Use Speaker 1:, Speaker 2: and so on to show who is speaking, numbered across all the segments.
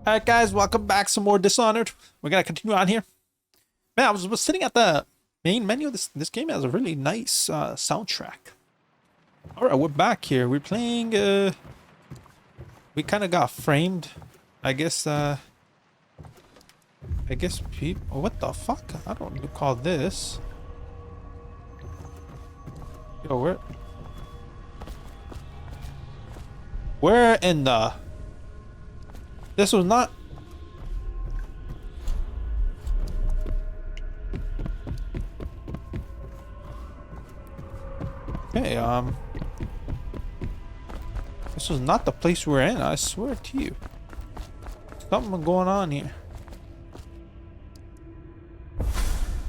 Speaker 1: Alright guys, welcome back. Some more Dishonored. We're gonna continue on here. Man, I was sitting at the main menu. This game has a really nice soundtrack. Alright, we're back here. We're playing we kinda got framed. I guess people, what the fuck? I don't recall this. Yo, where in the... This was not... Okay, this was not the place we're in, I swear to you. Something going on here.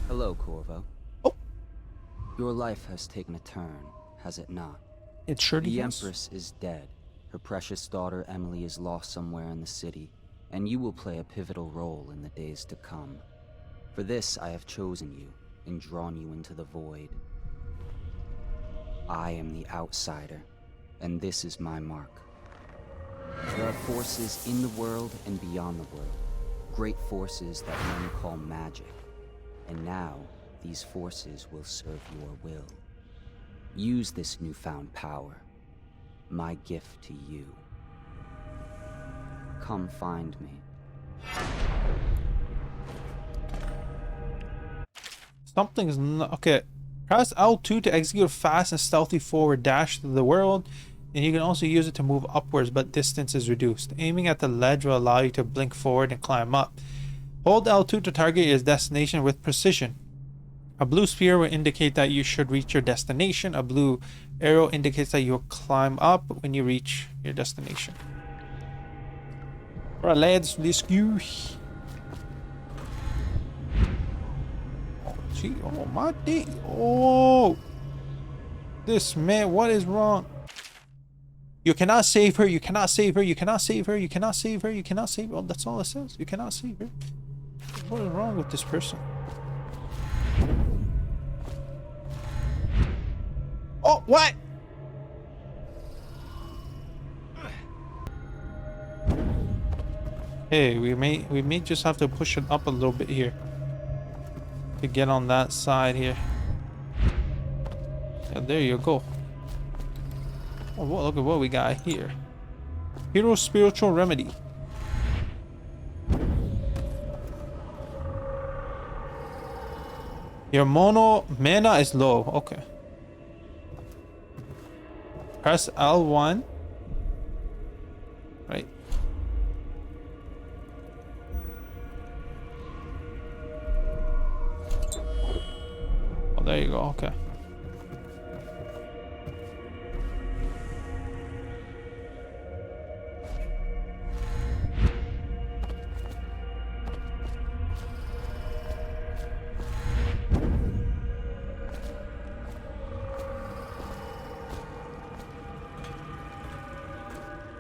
Speaker 2: Hello, Corvo.
Speaker 1: Oh.
Speaker 2: Your life has taken a turn, has it not?
Speaker 1: It surely
Speaker 2: The
Speaker 1: is.
Speaker 2: Empress is dead. Her precious daughter Emily is lost somewhere in the city, and you will play a pivotal role in the days to come. For this, I have chosen you and drawn you into the void. I am the outsider, and this is my mark. There are forces in the world and beyond the world, great forces that men call magic. And now, these forces will serve your will. Use this newfound power, my gift to you. Come find me.
Speaker 1: Something's not... Okay. Press L2 to execute a fast and stealthy forward dash to the world, and you can also use it to move upwards, but distance is reduced. Aiming at the ledge will allow you to blink forward and climb up. Hold L2 to target your destination with precision. A blue sphere will indicate that you should reach your destination. A blue arrow indicates that you'll climb up when you reach your destination. Alright lads, let's go. Gee, oh my day. Oh, this man, what is wrong? You cannot save her. You cannot save her. You cannot save her. You cannot save her. You cannot save her. Oh, that's all it says. You cannot save her. What is wrong with this person? Oh, what? Hey, we may just have to push it up a little bit here to get on that side here. Yeah, there you go. Oh, well, look at what we got here. Hero spiritual remedy. Your mana is low. Okay. Press L1. Right. Oh, there you go. Okay.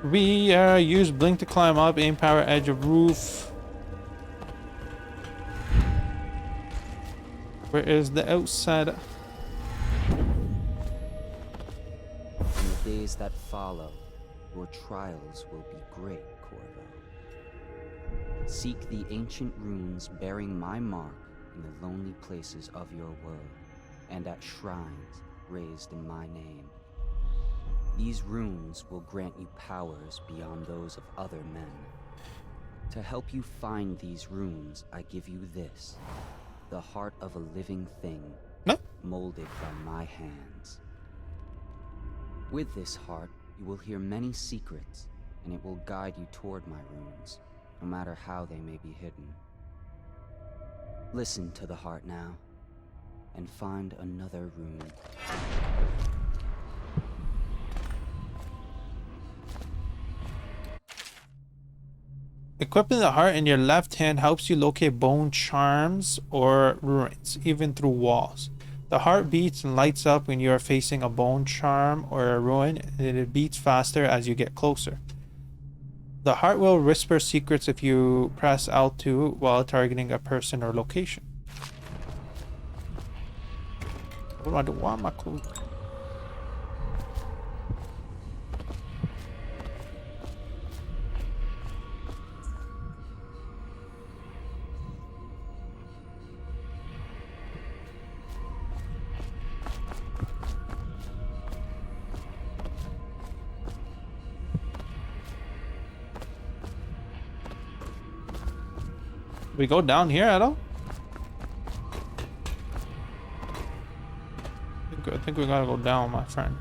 Speaker 1: We use blink to climb up, aim power edge of roof. Where is the outside?
Speaker 2: In the days that follow, your trials will be great, Corvo. Seek the ancient runes bearing my mark in the lonely places of your world, and at shrines raised in my name. These runes will grant you powers beyond those of other men. To help you find these runes, I give you this, the heart of a living thing, molded by my hands. With this heart, you will hear many secrets, and it will guide you toward my runes, no matter how they may be hidden. Listen to the heart now, and find another rune.
Speaker 1: Equipping the heart in your left hand helps you locate bone charms or ruins, even through walls. The heart beats and lights up when you are facing a bone charm or a ruin, and it beats faster as you get closer. The heart will whisper secrets if you press L2 while targeting a person or location. What do I do? Why am I close? We go down here at all? I think we gotta go down, my friend.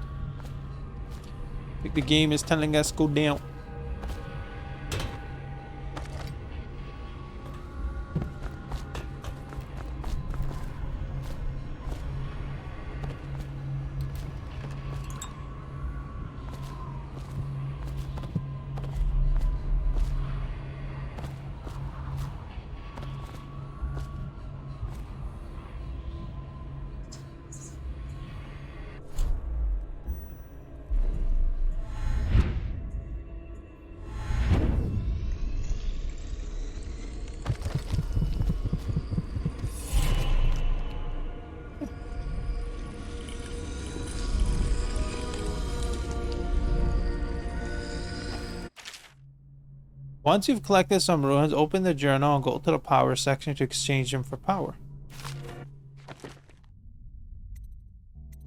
Speaker 1: I think the game is telling us go down. Once you've collected some ruins, open the journal and go to the power section to exchange them for power.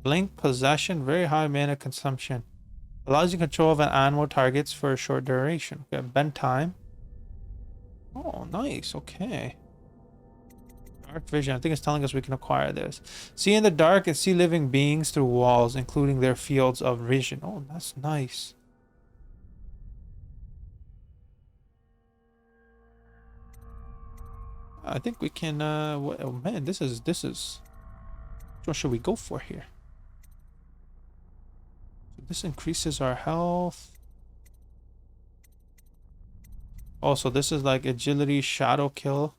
Speaker 1: Blink possession, very high mana consumption. Allows you control of an animal targets for a short duration. Okay, bend time. Oh, nice. Okay. Dark vision. I think it's telling us we can acquire this. See in the dark and see living beings through walls, including their fields of vision. Oh, that's nice. I think we can, oh man, this is, what should we go for here? So this increases our health. Also, this is like agility, shadow kill.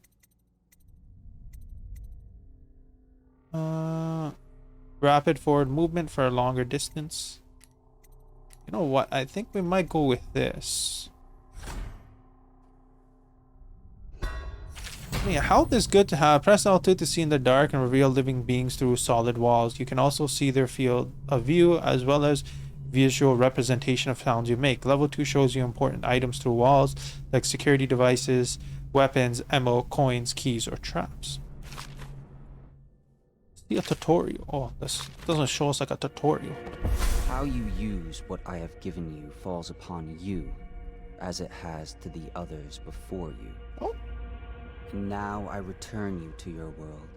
Speaker 1: Rapid forward movement for a longer distance. You know what? I think we might go with this. Yeah, health is good to have. Press L2 to see in the dark and reveal living beings through solid walls. You can also see their field of view as well as visual representation of sounds you make. Level 2 shows you important items through walls like security devices, weapons, ammo, coins, keys, or traps. See a tutorial. Oh, this doesn't show us like a tutorial.
Speaker 2: How you use what I have given you falls upon you, as it has to the others before you.
Speaker 1: Oh.
Speaker 2: And now I return you to your world,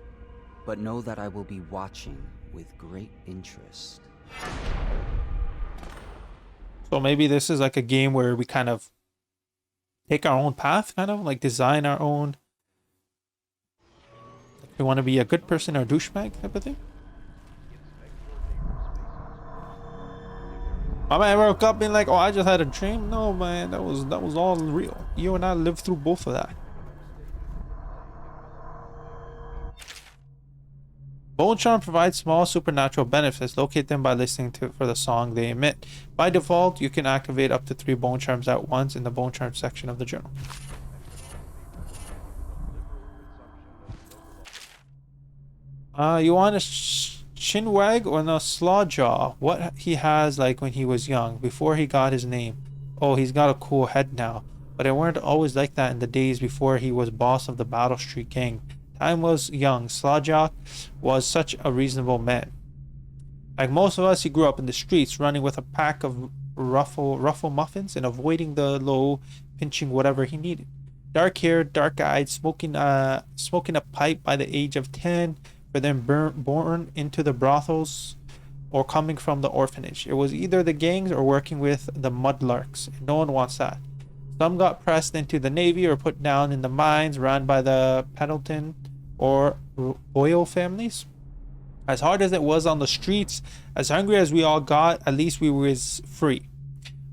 Speaker 2: but know that I will be watching with great interest.
Speaker 1: So maybe this is like a game where we kind of take our own path, kind of like design our own. We want to be a good person or a douchebag type of thing. I might woke up being like, "Oh, I just had a dream." No, man, that was all real. You and I lived through both of that. Bone Charm provides small supernatural benefits. Locate them by listening for the song they emit. By default, you can activate up to 3 Bone Charms at once in the Bone Charm section of the journal. You want a Chinwag or no Slawjaw? What he has like when he was young, before he got his name. Oh, he's got a cool head now. But it weren't always like that in the days before he was boss of the Battle Street gang. Time was young. Slawjaw was such a reasonable man. Like most of us, he grew up in the streets, running with a pack of ruffle muffins and avoiding the low, pinching whatever he needed. Dark-haired, dark-eyed, smoking a pipe by the age of 10, for then born into the brothels or coming from the orphanage. It was either the gangs or working with the mudlarks. And no one wants that. Some got pressed into the Navy or put down in the mines run by the Pendleton or oil families. As hard as it was on the streets, as hungry as we all got, at least we was free.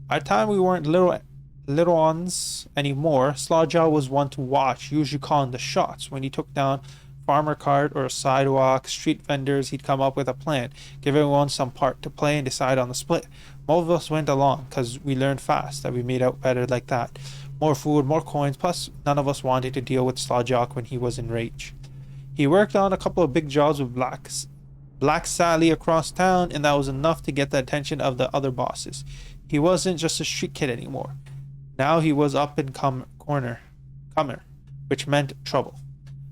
Speaker 1: By the time we weren't little ones anymore, Slawjaw was one to watch, usually calling the shots. When he took down farmer cart or sidewalk, street vendors, he'd come up with a plan, give everyone some part to play and decide on the split. Most of us went along because we learned fast that we made out better like that. More food, more coins, plus none of us wanted to deal with Slawjaw when he was in rage. He worked on a couple of big jobs with Black Sally across town, and that was enough to get the attention of the other bosses. He wasn't just a street kid anymore. Now he was up and comer, which meant trouble.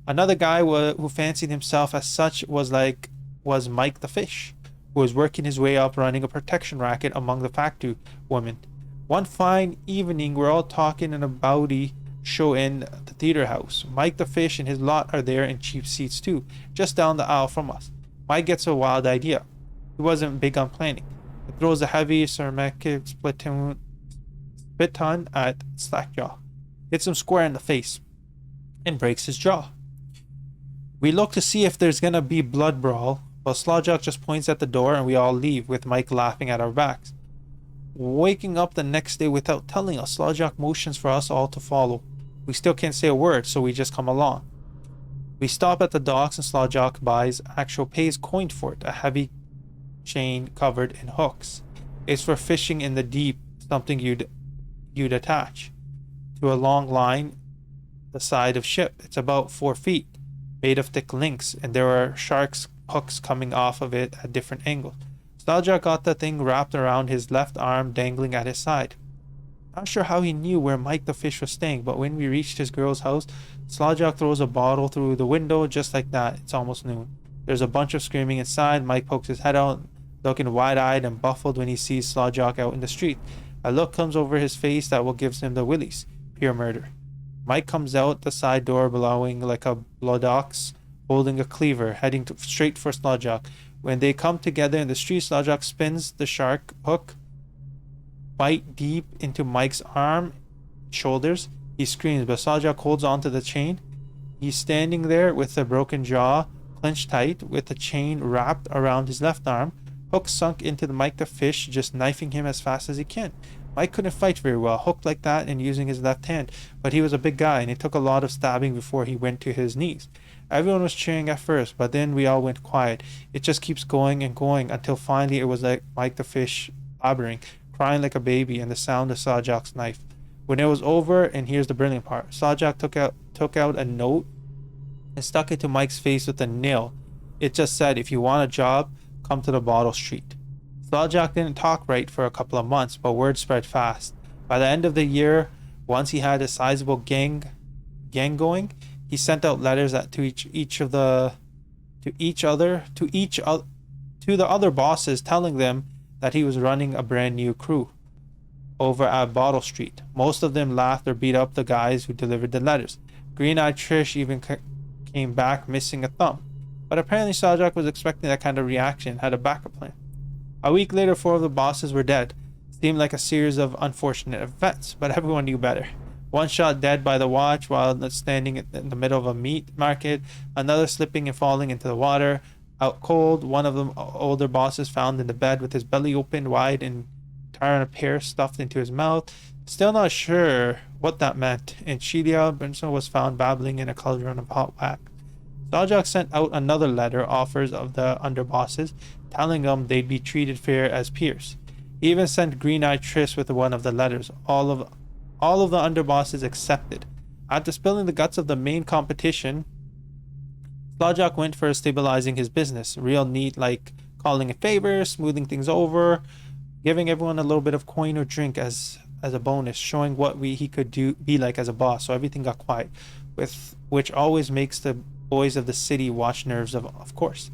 Speaker 1: Another guy who fancied himself as such was Mike the Fish, who was working his way up running a protection racket among the factory women. One fine evening, we're all talking in a bowdy show in the theater house. Mike the Fish and his lot are there in cheap seats too, just down the aisle from us. Mike gets a wild idea. He wasn't big on planning. He throws a heavy ceramic baton at Slackjaw, hits him square in the face, and breaks his jaw. We look to see if there's gonna be blood brawl, but Slawjock just points at the door and we all leave, with Mike laughing at our backs. Waking up the next day without telling us, Slawjock motions for us all to follow. We still can't say a word, so we just come along. We stop at the docks and Slawjock pays coin for it, a heavy chain covered in hooks. It's for fishing in the deep, something you'd attach to a long line the side of ship. It's about 4 feet, made of thick links, and there are sharks' hooks coming off of it at different angles. Slawjock got the thing wrapped around his left arm, dangling at his side. Not sure how he knew where Mike the Fish was staying, but when we reached his girl's house, Slawjock throws a bottle through the window just like that. It's almost noon. There's a bunch of screaming inside. Mike pokes his head out, looking wide-eyed and baffled when he sees Slawjock out in the street. A look comes over his face that will give him the willies. Pure murder. Mike comes out the side door, blowing like a bloodox, holding a cleaver, heading straight for Slawjock. When they come together in the street, Slawjock spins the shark hook, bite deep into Mike's arm, shoulders. He screams, but Slawjock holds onto the chain. He's standing there with a broken jaw, clenched tight, with the chain wrapped around his left arm. Hook sunk into the Mike the Fish, just knifing him as fast as he can. Mike couldn't fight very well, hooked like that and using his left hand, but he was a big guy and it took a lot of stabbing before he went to his knees. Everyone was cheering at first, but then we all went quiet. It just keeps going and going until finally it was like Mike the Fish blabbering, crying like a baby, and the sound of Slawjock's knife. When it was over, and here's the brilliant part, Slawjock took out a note and stuck it to Mike's face with a nail. It just said, "If you want a job, come to the Bottle Street." Slawjock didn't talk right for a couple of months, but word spread fast. By the end of the year, once he had a sizable gang going, he sent out letters to the other bosses, telling them that he was running a brand new crew over at Bottle Street. Most of them laughed or beat up the guys who delivered the letters. Green-eyed Trish even came back missing a thumb. But apparently Slawjock was expecting that kind of reaction and had a backup plan. A week later, 4 of the bosses were dead. Seemed like a series of unfortunate events, but everyone knew better. One shot dead by the watch while standing in the middle of a meat market, another slipping and falling into the water, out cold. One of the older bosses found in the bed with his belly open wide and a pear stuffed into his mouth. Still not sure what that meant. And Shelia Benson was found babbling in a cauldron of hot wax. Slawjock sent out another letter, offers of the underbosses, telling them they'd be treated fair as peers. He even sent Green-eyed Trish with one of the letters. All of the underbosses accepted. After spilling the guts of the main competition, Slawjock went for stabilizing his business. Real neat, like calling a favor, smoothing things over, giving everyone a little bit of coin or drink as a bonus, showing what he could be like as a boss. So everything got quiet, which always makes the boys of the city watch nerves, of course.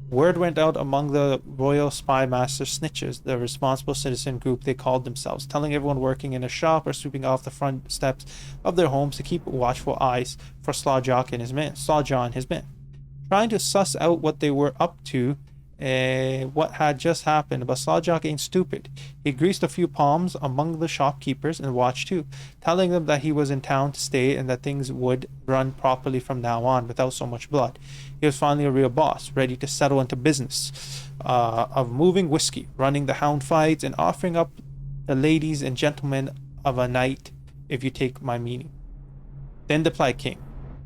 Speaker 1: Word went out among the Royal Spy Master Snitches, the responsible citizen group they called themselves, telling everyone working in a shop or sweeping off the front steps of their homes to keep watchful eyes for Slawjaw and his men, trying to suss out what they were up to, what had just happened. But Slawjaw ain't stupid. He greased a few palms among the shopkeepers and watched too, telling them that he was in town to stay and that things would run properly from now on without so much blood. He was finally a real boss, ready to settle into business of moving whiskey, running the hound fights, and offering up the ladies and gentlemen of a night, if you take my meaning. Then the Plague came.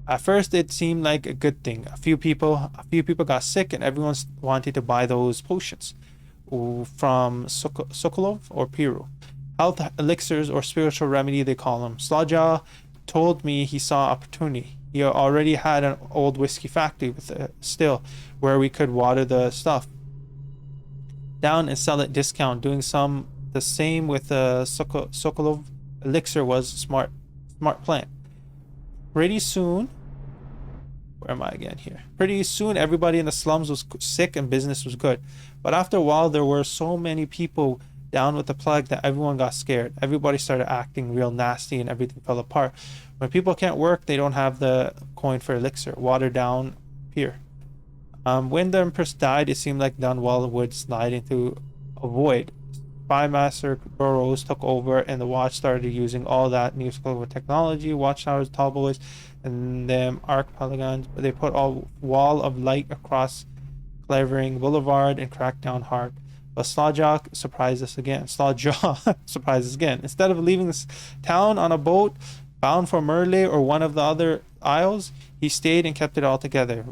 Speaker 1: At first, it seemed like a good thing. A few people got sick, and everyone wanted to buy those potions from Sokolov or Piru. Health elixirs or spiritual remedy, they call them. Slawjaw told me he saw opportunity. He already had an old whiskey factory with a still where we could water the stuff down and sell at discount. Doing the same with the Sokolov elixir was a smart plan. Pretty soon, everybody in the slums was sick and business was good. But after a while, there were so many people down with the plague that everyone got scared. Everybody started acting real nasty and everything fell apart. When people can't work, they don't have the coin for elixir. Water down here. When the Empress died, it seemed like Dunwall would slide into a void. Spy Master Burrows took over, and the Watch started using all that new technology, watchtowers, tall boys, and them arc polygons. But they put a wall of light across Clavering Boulevard and cracked down hard. But Slawjaw surprised us again. Slawjaw surprised us again. Instead of leaving this town on a boat bound for Merle or one of the other isles, he stayed and kept it all together.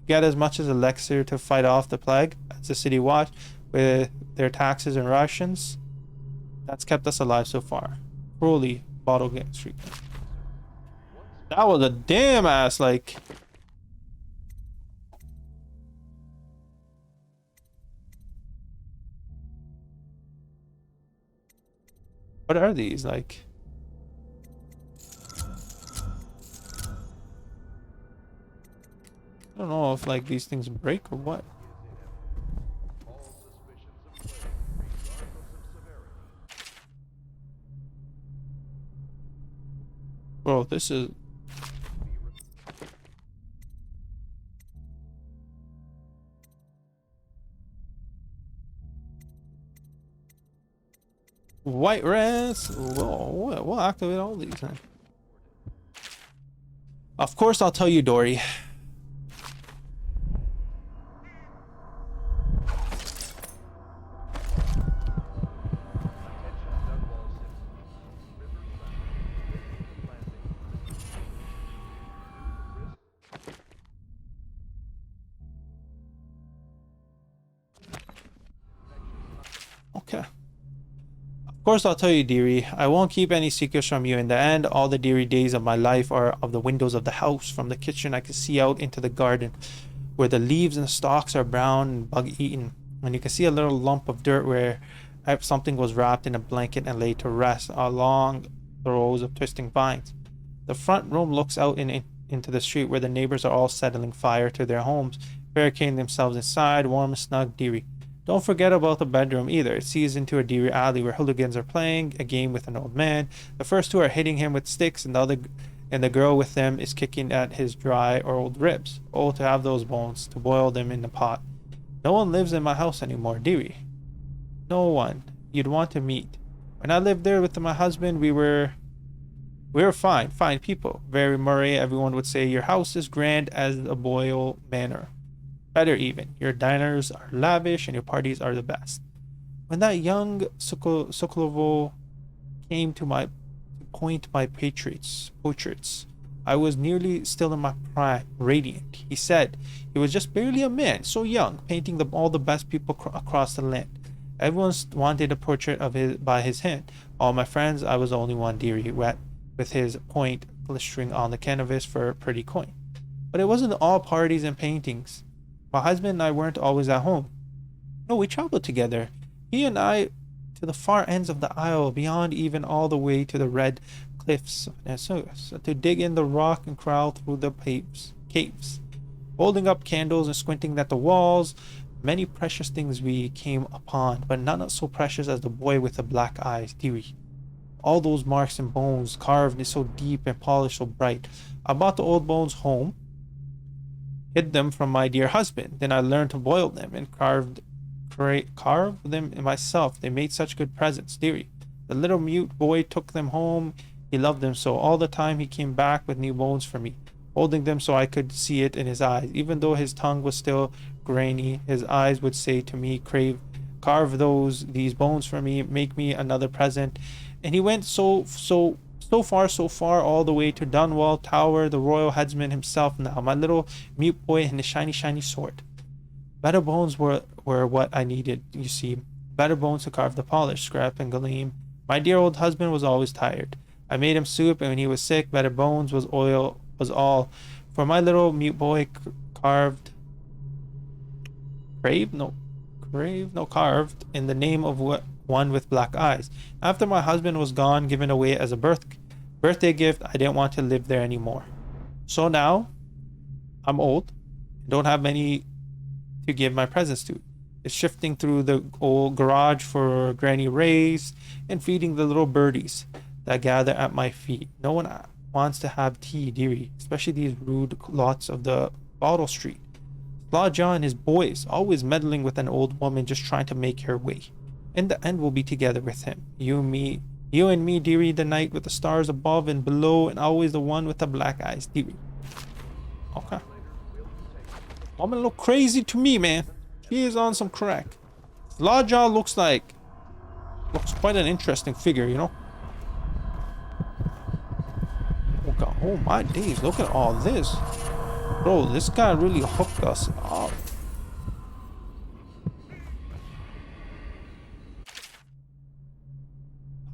Speaker 1: Get as much as elixir to fight off the plague as the city watch with their taxes and rations. That's kept us alive so far. Cruelly bottle game streak. That was a damn ass like. What are these like? I don't know if like these things break or what. Bro, this is white rest. Whoa, we'll activate all these then. Of course I'll tell you, Dory. Okay. Of course I'll tell you, dearie. I won't keep any secrets from you. In the end, all the dearie days of my life are of the windows of the house. From the kitchen I can see out into the garden, where the leaves and stalks are brown and bug-eaten, and you can see a little lump of dirt where something was wrapped in a blanket and laid to rest along the rows of twisting vines. The front room looks out into the street, where the neighbors are all settling fire to their homes, barricading themselves inside, warm and snug, dearie. Don't forget about the bedroom either. It sees into a dearie alley where hooligans are playing a game with an old man. The first two are hitting him with sticks, and the girl with them is kicking at his dry or old ribs. Oh, to have those bones, to boil them in the pot. No one lives in my house anymore, dearie. No one you'd want to meet. When I lived there with my husband, we were fine people. Very Murray, everyone would say your house is grand as a Boyle Manor. Better even. Your diners are lavish and your parties are the best. When that young Sokolovo came to point my portraits, I was nearly still in my prime, radiant. He said he was just barely a man, so young, painting all the best people across the land. Everyone wanted a portrait of his by his hand. All my friends, I was the only one, dearie, wet with his point glistering on the canvas for a pretty coin. But it wasn't all parties and paintings. My husband and I weren't always at home. No, we traveled together. He and I to the far ends of the isle, beyond even all the way to the red cliffs of Nessus, to dig in the rock and crawl through the caves, holding up candles and squinting at the walls. Many precious things we came upon, but none so precious as the boy with the black eyes, dearie. All those marks and bones, carved so deep and polished so bright. I brought the old bones home, hid them from my dear husband. Then I learned to boil them and carve them myself. They made such good presents, dearie. The little mute boy took them home. He loved them so. All the time he came back with new bones for me, holding them so I could see it in his eyes. Even though his tongue was still grainy, his eyes would say to me, carve these bones for me, make me another present. And he went so far, all the way to Dunwall Tower, the royal headsman himself now, my little mute boy and his shiny sword. Better bones were what I needed, you see. Better bones to carve the polish, scrap, and gleam. My dear old husband was always tired. I made him soup, and when he was sick, better bones was all. For my little mute boy carved in the name of one with black eyes. After my husband was gone, given away as a birthday gift, I didn't want to live there anymore. So now, I'm old, don't have many to give my presents to. is shifting through the old garage for Granny Rays and feeding the little birdies that gather at my feet. No one wants to have tea, dearie, especially these rude lots of the Bottle Street. Slaw and his boys, always meddling with an old woman just trying to make her way. In the end, we'll be together with him. You and me, dearie, the night with the stars above and below, and always the one with the black eyes, dearie. Okay. Woman look crazy to me, man. She is on some crack. Slaw looks quite an interesting figure, you know? Oh god, oh my days, look at all this. Bro, this guy really hooked us up.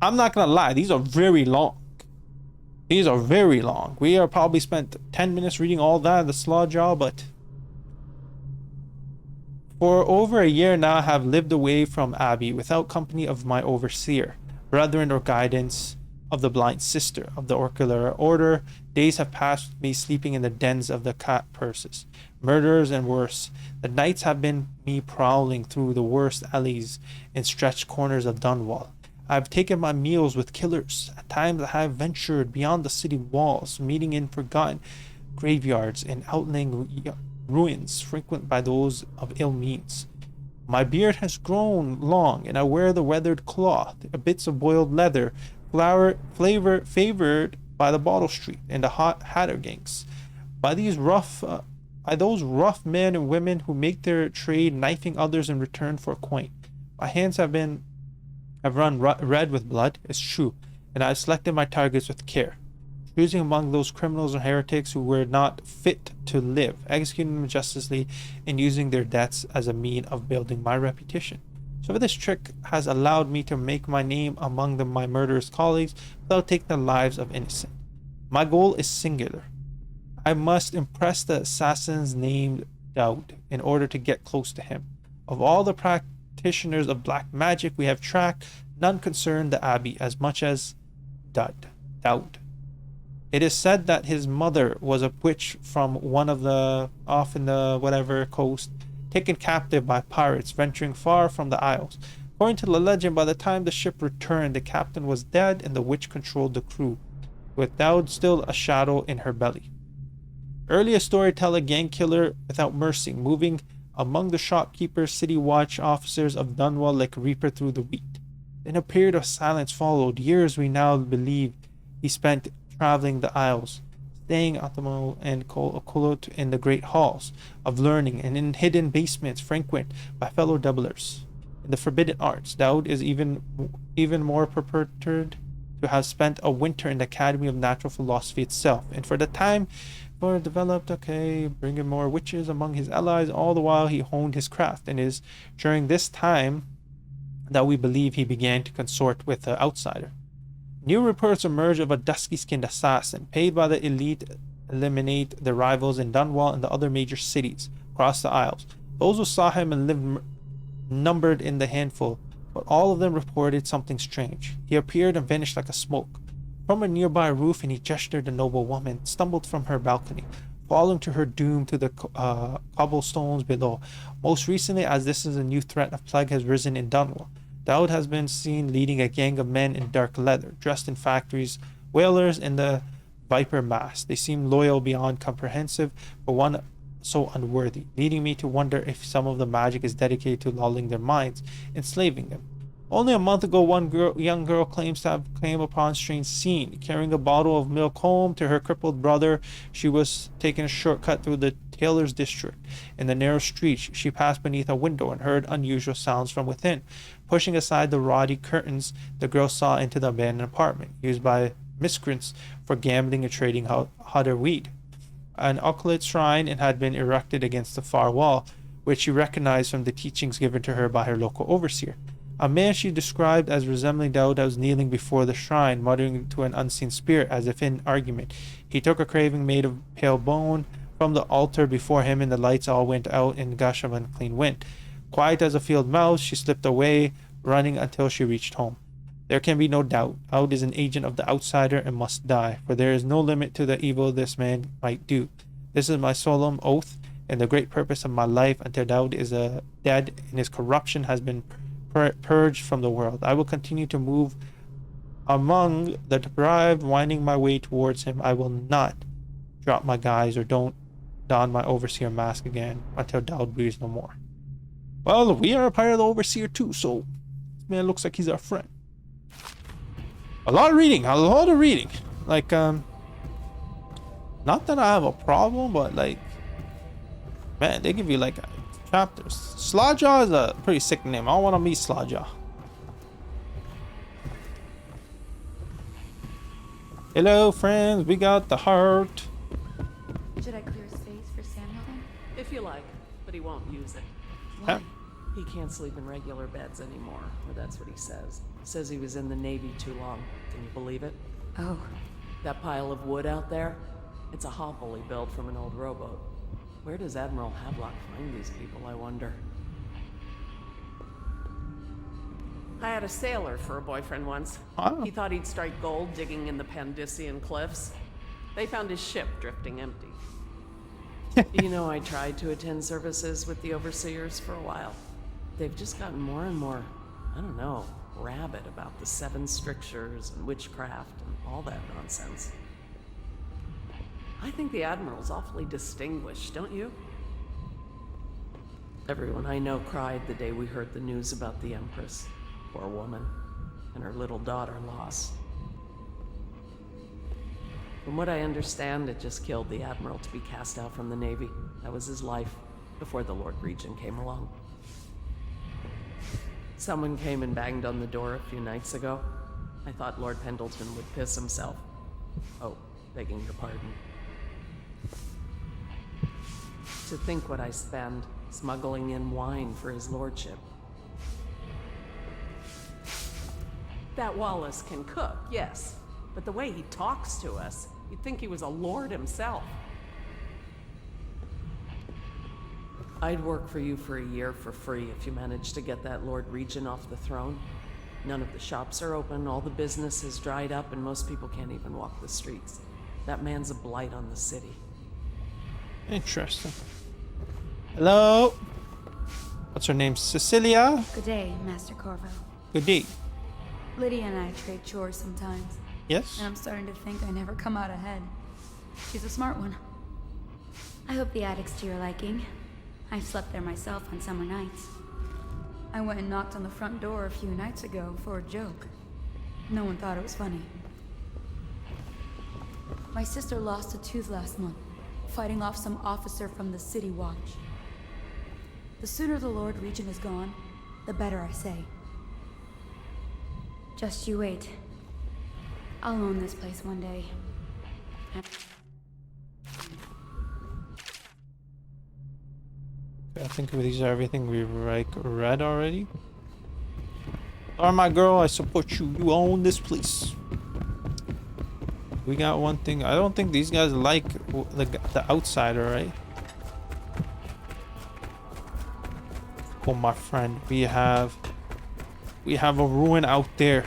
Speaker 1: I'm not gonna lie, these are very long. These are very long. We are probably spent 10 minutes reading all that, the Slaw, but for over a year now I have lived away from Abbey without company of my overseer, brethren, or guidance of the blind sister of the oracular order. Days have passed with me sleeping in the dens of the cat purses, murderers and worse. The nights have been me prowling through the worst alleys and stretched corners of Dunwall. I have taken my meals with killers. At times I have ventured beyond the city walls, meeting in forgotten graveyards and outlying ruins frequented by those of ill means. My beard has grown long, and I wear the weathered cloth, bits of boiled leather, flavor favored by the Bottle Street and the hot hatter gangs, by those rough men and women who make their trade knifing others in return for a coin. My hands have run red with blood, it's true, and I have selected my targets with care, choosing among those criminals and heretics who were not fit to live, executing them justly, and using their deaths as a mean of building my reputation. So this trick has allowed me to make my name among my murderous colleagues without taking the lives of innocent. My goal is singular. I must impress the assassins named Dowd in order to get close to him. Of all the practitioners of black magic we have tracked, none concern the Abbey as much as Dowd. It is said that his mother was a witch from one of the off in the whatever coast, taken captive by pirates venturing far from the Isles. According to the legend, by the time the ship returned, the captain was dead and the witch controlled the crew, with Dowd still a shadow in her belly. Earlier storyteller gang killer without mercy, moving among the shopkeepers, city watch officers of Dunwall like a reaper through the wheat. Then a period of silence followed. Years we now believe he spent traveling the Isles, staying at the mall and Kolot in the great halls of learning and in hidden basements frequented by fellow doublers. In the forbidden arts, Dowd is even more purported to have spent a winter in the Academy of Natural Philosophy itself, and for the time developed, bringing more witches among his allies, all the while he honed his craft, and is during this time that we believe he began to consort with the outsider. New reports emerge of a dusky-skinned assassin, paid by the elite eliminate the rivals in Dunwall and the other major cities across the Isles. Those who saw him and lived numbered in the handful, but all of them reported something strange. He appeared and vanished like a smoke from a nearby roof, and he gestured a noble woman, stumbled from her balcony, falling to her doom to the cobblestones below. Most recently, as this is a new threat of plague has risen in Dunwall, Dowd has been seen leading a gang of men in dark leather, dressed in factories, whalers in the viper mask. They seem loyal beyond comprehensive, but one so unworthy, leading me to wonder if some of the magic is dedicated to lulling their minds, enslaving them. Only a month ago, young girl claims to have came upon a strange scene. Carrying a bottle of milk home to her crippled brother, she was taking a shortcut through the tailor's district. In the narrow street, she passed beneath a window and heard unusual sounds from within. Pushing aside the ruddy curtains, the girl saw into the abandoned apartment, used by miscreants for gambling and trading hotter weed. An occult shrine had been erected against the far wall, which she recognized from the teachings given to her by her local overseer. A man she described as resembling Dowd was kneeling before the shrine, muttering to an unseen spirit as if in argument. He took a craving made of pale bone from the altar before him, and the lights all went out in a gush of unclean wind. Quiet as a field mouse, she slipped away, running until she reached home. There can be no doubt. Dowd is an agent of the outsider and must die, for there is no limit to the evil this man might do. This is my solemn oath, and the great purpose of my life until Daud is dead and his corruption has been purged from the world. I will continue to move among the deprived, winding my way towards him. I will not drop my guys or don't don my overseer mask again until Daud breathes no more. Well, we are a part of the overseer too, so this man looks like he's our friend. A lot of reading. Like, not that I have a problem, but like, man, they give you like chapters. Slawjaw is a pretty sick name. I want to meet Slawjaw. Hello, friends. We got the heart.
Speaker 3: Should I clear space for Samuel then?
Speaker 4: If you like, but he won't use it.
Speaker 3: Why?
Speaker 4: He can't sleep in regular beds anymore, or that's what he says. Says he was in the Navy too long. Can you believe it?
Speaker 3: Oh,
Speaker 4: That pile of wood out there? It's a hovel he built from an old rowboat. Where does Admiral Havelock find these people, I wonder? I had a sailor for a boyfriend once.
Speaker 1: Oh.
Speaker 4: He thought he'd strike gold digging in the Pandician cliffs. They found his ship drifting empty. You know, I tried to attend services with the overseers for a while. They've just gotten more and more, I don't know, rabid about the 7 strictures and witchcraft and all that nonsense. I think the Admiral's awfully distinguished, don't you? Everyone I know cried the day we heard the news about the Empress. Poor woman. And her little daughter lost. From what I understand, it just killed the Admiral to be cast out from the Navy. That was his life, before the Lord Regent came along. Someone came and banged on the door a few nights ago. I thought Lord Pendleton would piss himself. Oh, begging your pardon. To think what I spend smuggling in wine for his lordship. That Wallace can cook, yes. But the way he talks to us, you'd think he was a lord himself. I'd work for you for a year for free if you managed to get that Lord Regent off the throne. None of the shops are open, all the business has dried up, and most people can't even walk the streets. That man's a blight on the city.
Speaker 1: Interesting. Hello. What's her name? Cecilia?
Speaker 3: good day, Master Corvo.
Speaker 1: Good day.
Speaker 3: Lydia and I trade chores sometimes,
Speaker 1: Yes?
Speaker 3: and I'm starting to think I never come out ahead. She's a smart one. I hope the attic's to your liking. I've slept there myself on summer nights. I went and knocked on the front door a few nights ago for a joke. No one thought it was funny. My sister lost a tooth last month, fighting off some officer from the City Watch. The sooner the Lord Regent is gone, the better, I say. Just you wait. I'll own this place one day.
Speaker 1: I think these are everything we've read already. Alright, my girl, I support you. You own this place. We got one thing. I don't think these guys like the outsider, right? Oh, my friend, we have a ruin out there.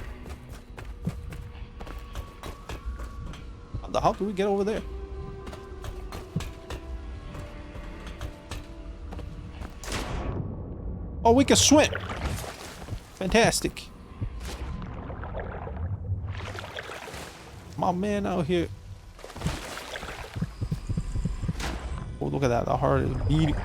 Speaker 1: How the hell do we get over there? Oh, we can swim. Fantastic. My man out here. Oh, look at that. The heart is beating.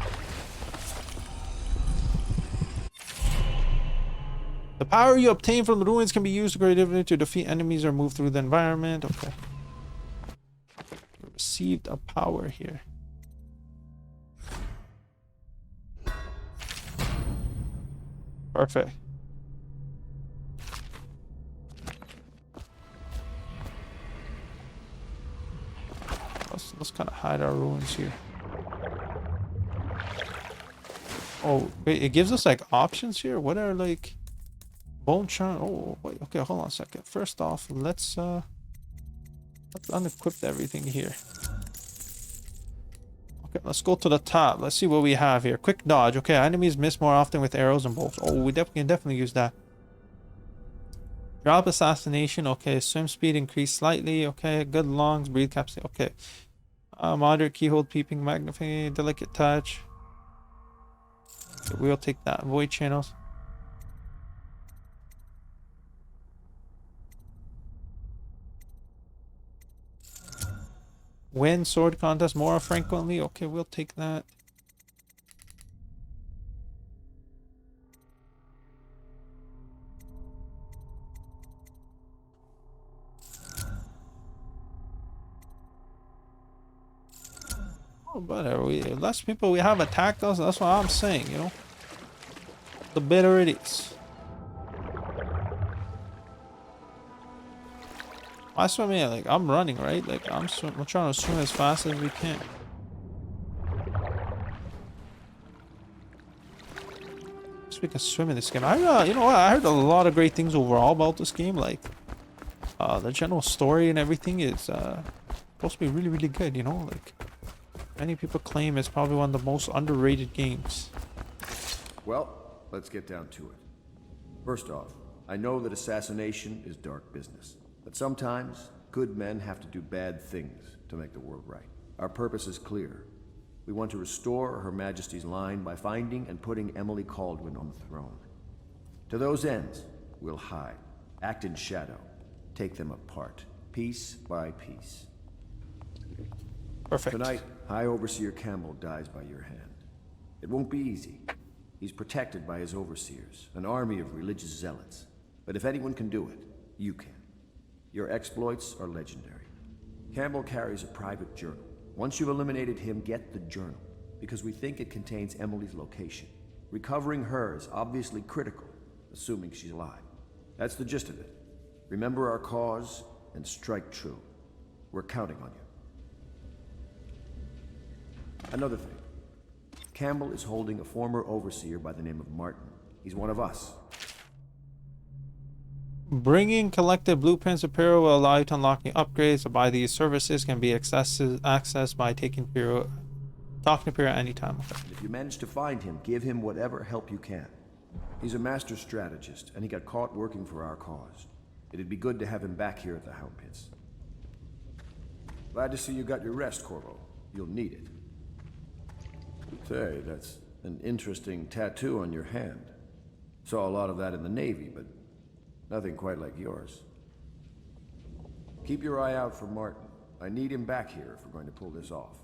Speaker 1: The power you obtain from the ruins can be used creatively to defeat enemies or move through the environment. Okay. Received a power here. Perfect. Let's kind of hide our ruins here. Oh, wait, it gives us like options here. What are like bone charm? Oh, wait, okay, hold on a second. First off, let's unequip everything here. Okay, let's go to the top. Let's see what we have here. Quick dodge. Okay, enemies miss more often with arrows and bolts. Oh, we can definitely use that. Drop assassination. Okay, swim speed increased slightly. Okay, good lungs, breathe capacity. Okay. Moderate keyhole, peeping, magnifying, delicate touch. We'll take that. Void channels. Win sword contest more frequently. Okay, we'll take that. Oh, whatever. Less people we have attacked us. That's what I'm saying. You know, the better it is. I swim in, like, I'm running, right? Like, we're trying to swim as fast as we can. So we can swim in this game. You know what? I heard a lot of great things overall about this game. Like, the general story and everything is supposed to be really, really good. You know, like, many people claim it's probably one of the most underrated games.
Speaker 5: Well, let's get down to it. First off, I know that assassination is dark business. But sometimes, good men have to do bad things to make the world right. Our purpose is clear. We want to restore Her Majesty's line by finding and putting Emily Kaldwin on the throne. To those ends, we'll hide, act in shadow, take them apart, piece by piece.
Speaker 1: Perfect.
Speaker 5: Tonight, High Overseer Campbell dies by your hand. It won't be easy. He's protected by his overseers, an army of religious zealots. But if anyone can do it, you can. Your exploits are legendary. Campbell carries a private journal. Once you've eliminated him, get the journal, because we think it contains Emily's location. Recovering her is obviously critical, assuming she's alive. That's the gist of it. Remember our cause and strike true. We're counting on you. Another thing. Campbell is holding a former overseer by the name of Martin. He's one of us.
Speaker 1: Bringing collected blueprints of Pyro will allow you to unlock new upgrades. To buy these services can be accessed by talking to Pyro anytime. Okay.
Speaker 5: If you manage to find him, give him whatever help you can. He's a master strategist, and he got caught working for our cause. It'd be good to have him back here at the Hound Pits. Glad to see you got your rest, Corvo. You'll need it. Say, that's an interesting tattoo on your hand. Saw a lot of that in the Navy, but nothing quite like yours. Keep your eye out for Martin. I need him back here if we're going to pull this off.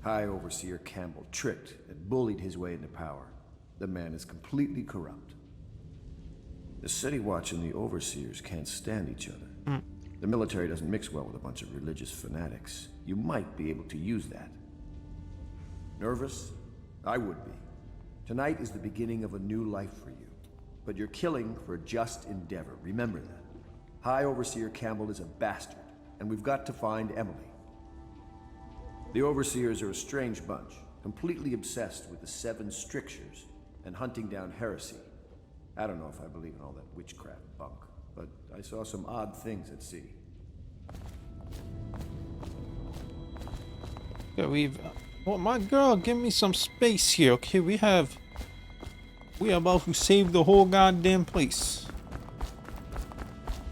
Speaker 5: High Overseer Campbell tricked and bullied his way into power. The man is completely corrupt. The City Watch and the Overseers can't stand each other. The military doesn't mix well with a bunch of religious fanatics. You might be able to use that. Nervous? I would be. Tonight is the beginning of a new life for you. But you're killing for just endeavor. Remember that. High Overseer Campbell is a bastard, and we've got to find Emily. The Overseers are a strange bunch, completely obsessed with the 7 strictures and hunting down heresy. I don't know if I believe in all that witchcraft bunk, but I saw some odd things at sea.
Speaker 1: Okay, well, my girl, give me some space here. Okay, we are about to save the whole goddamn place.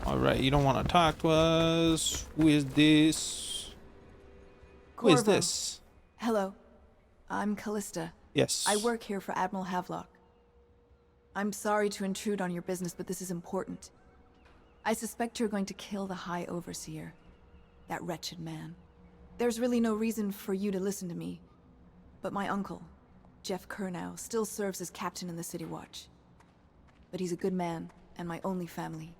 Speaker 1: Alright, you don't want to talk to us. Who is this? Who is
Speaker 6: Corvo.
Speaker 1: this?
Speaker 6: Hello, I'm Callista.
Speaker 1: Yes.
Speaker 6: I work here for Admiral Havelock. I'm sorry to intrude on your business, but this is important. I suspect you're going to kill the High Overseer. That wretched man. There's really no reason for you to listen to me. But my uncle, Jeff Kernow, still serves as captain in the City Watch. But he's a good man, and my only family.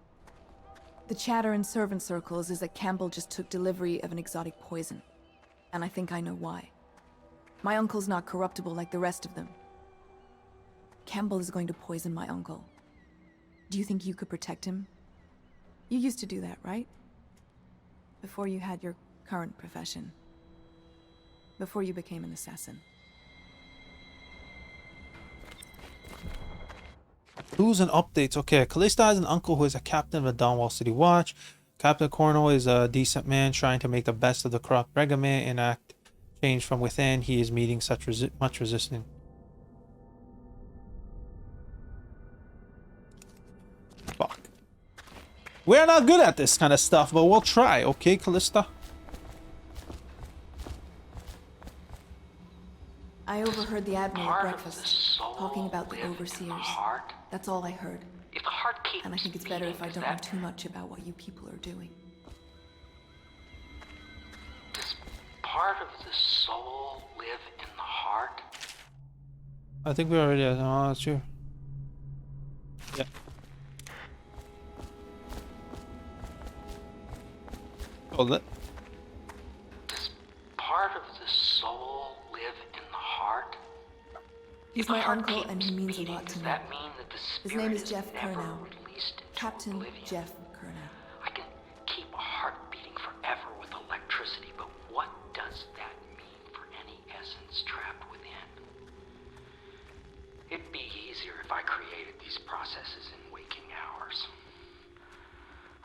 Speaker 6: The chatter in servant circles is that Campbell just took delivery of an exotic poison. And I think I know why. My uncle's not corruptible like the rest of them. Campbell is going to poison my uncle. Do you think you could protect him? You used to do that, right? Before you had your current profession. Before you became an assassin.
Speaker 1: News and updates. Okay, Callista has an uncle who is a captain of the Dawnwall City Watch. Captain Corno is a decent man trying to make the best of the corrupt regiment and act change from within. He is meeting much resistance. Fuck. We're not good at this kind of stuff, but we'll try, okay, Callista?
Speaker 6: I overheard the Admiral at
Speaker 7: Part of the
Speaker 6: breakfast,
Speaker 7: soul
Speaker 6: talking about the
Speaker 7: live in the
Speaker 6: overseers.
Speaker 7: heart.
Speaker 6: That's all I heard.
Speaker 7: If the heart keeps
Speaker 6: And I think it's better
Speaker 7: beating,
Speaker 6: if I
Speaker 7: does
Speaker 6: don't know
Speaker 7: that-
Speaker 6: too much about what you people are doing.
Speaker 7: Does part of the soul live in the heart?
Speaker 1: I think we already are. Oh, that's true. Yeah. Hold it.
Speaker 7: Does part of the soul live in the heart?
Speaker 6: He's
Speaker 7: If the
Speaker 6: my
Speaker 7: heart
Speaker 6: uncle,
Speaker 7: keeps
Speaker 6: and he means a
Speaker 7: beating,
Speaker 6: lot to
Speaker 7: does
Speaker 6: me.
Speaker 7: that mean that the
Speaker 6: His
Speaker 7: spirit
Speaker 6: name is Jeff
Speaker 7: never
Speaker 6: Curnow.
Speaker 7: released into
Speaker 6: Captain
Speaker 7: oblivion?
Speaker 6: Jeff Curnow.
Speaker 7: I can keep a heart beating forever with electricity, but what does that mean for any essence trapped within? It'd be easier if I created these processes in waking hours.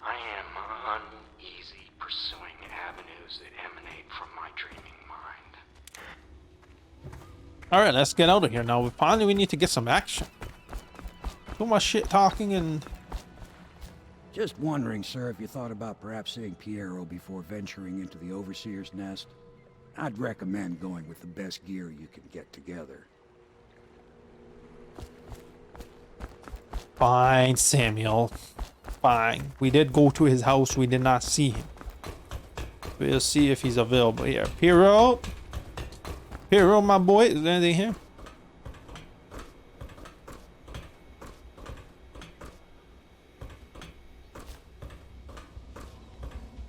Speaker 7: I am uneasy pursuing avenues that emanate from my dreaming mind.
Speaker 1: Alright, let's get out of here now. Finally, we need to get some action. Too much shit talking and...
Speaker 8: Just wondering, sir, if you thought about perhaps seeing Piero before venturing into the Overseer's nest. I'd recommend going with the best gear you can get together.
Speaker 1: Fine, Samuel. Fine. We did go to his house. We did not see him. We'll see if he's available here. Piero! Piero, my boy. Is there anything here?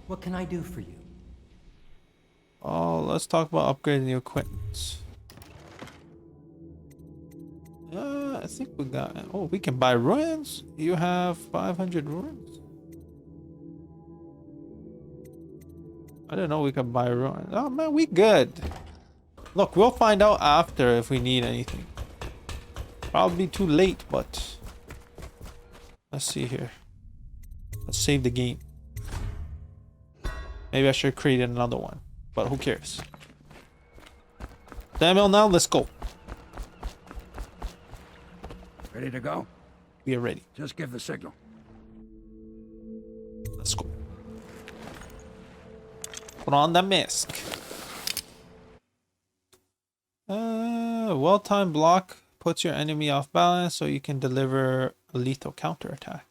Speaker 9: What can I do for you?
Speaker 1: Oh, let's talk about upgrading the equipment. I think we got... Oh, we can buy ruins? You have 500 ruins? I didn't know we could buy ruins. Oh, man, we good. Look, we'll find out after if we need anything. Probably too late, but... Let's see here. Let's save the game. Maybe I should create another one, but who cares? Samuel, now let's go.
Speaker 8: Ready to go?
Speaker 1: We are ready.
Speaker 8: Just give the signal.
Speaker 1: Let's go. Put on the mask. Well-timed block puts your enemy off balance so you can deliver a lethal counterattack.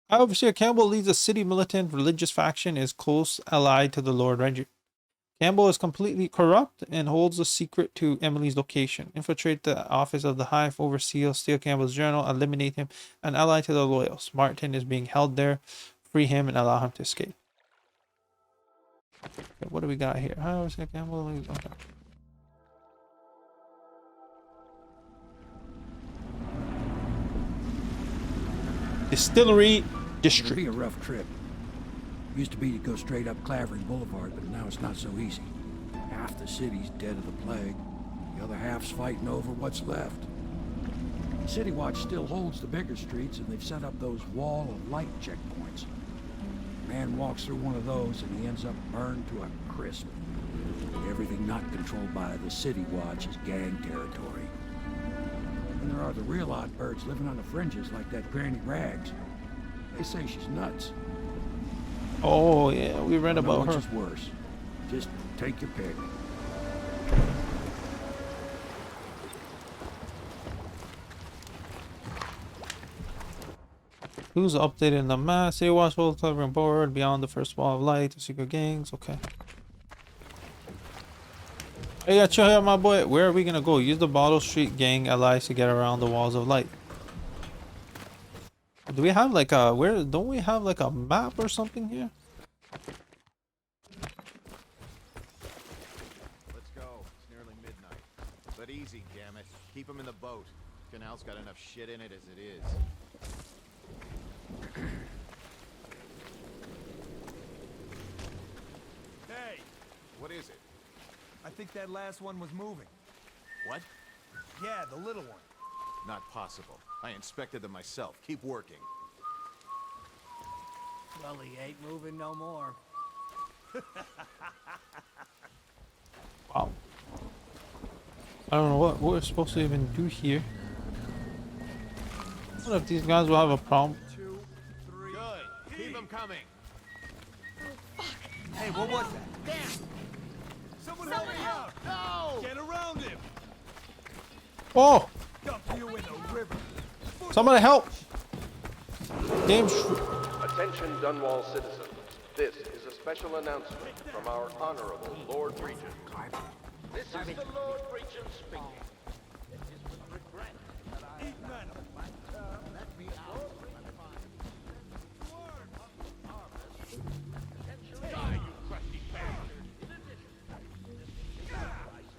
Speaker 1: Overseer Campbell leads a city militant religious faction, is close allied to the Lord Ranger. Campbell is completely corrupt and holds a secret to Emily's location. Infiltrate the office of the Hive Overseer, steal Campbell's journal, eliminate him, and ally to the Loyals. Martin is being held there. Free him and allow him to escape. Okay, what do we got here? Hi, Overseer Campbell. Okay. Distillery District.
Speaker 8: It'll be a rough trip. Used to be to go straight up Clavering Boulevard, but now it's not so easy. Half the city's dead of the plague. The other half's fighting over what's left. City Watch still holds the bigger streets, and they've set up those wall of light checkpoints. A man walks through one of those, and he ends up burned to a crisp. Everything not controlled by the City Watch is gang territory. And there are the real odd birds living on the fringes, like that Granny Rags. They say she's nuts.
Speaker 1: Oh yeah, we read
Speaker 8: No
Speaker 1: about
Speaker 8: which
Speaker 1: her.
Speaker 8: is worse. Just take your pick.
Speaker 1: Who's updating the map? City Watch will covering board beyond the first wall of light. The secret gangs. Okay. Hey, yeah, chill here, my boy. Where are we gonna go? Use the Bottle Street gang allies to get around the walls of light. Do we have like a where? Don't we have like a map or something here?
Speaker 10: Let's go. It's nearly midnight. But easy, damn it. Keep them in the boat. Canal's got enough shit in it as it is.
Speaker 11: Hey,
Speaker 10: What is it?
Speaker 11: I think that last one was moving.
Speaker 10: What?
Speaker 11: Yeah, the little one.
Speaker 10: Not possible. I inspected them myself. Keep working.
Speaker 9: Well, he ain't moving no more.
Speaker 1: Wow. I don't know what we're supposed to even do here. I don't know if these guys will have a problem.
Speaker 11: 2, 3.
Speaker 10: Good. Keep them coming.
Speaker 11: Hey, what was that? Someone help me out! No! Get around him!
Speaker 1: Oh!
Speaker 11: Dump you in the river!
Speaker 1: Somebody help! Game.
Speaker 12: Attention Dunwall citizens. This is a special announcement from our Honorable Lord Regent. This is the Lord Regent speaking. It is with regret that I
Speaker 11: Eat man!
Speaker 12: my term let me out potentially die, you crusty bastard. In addition,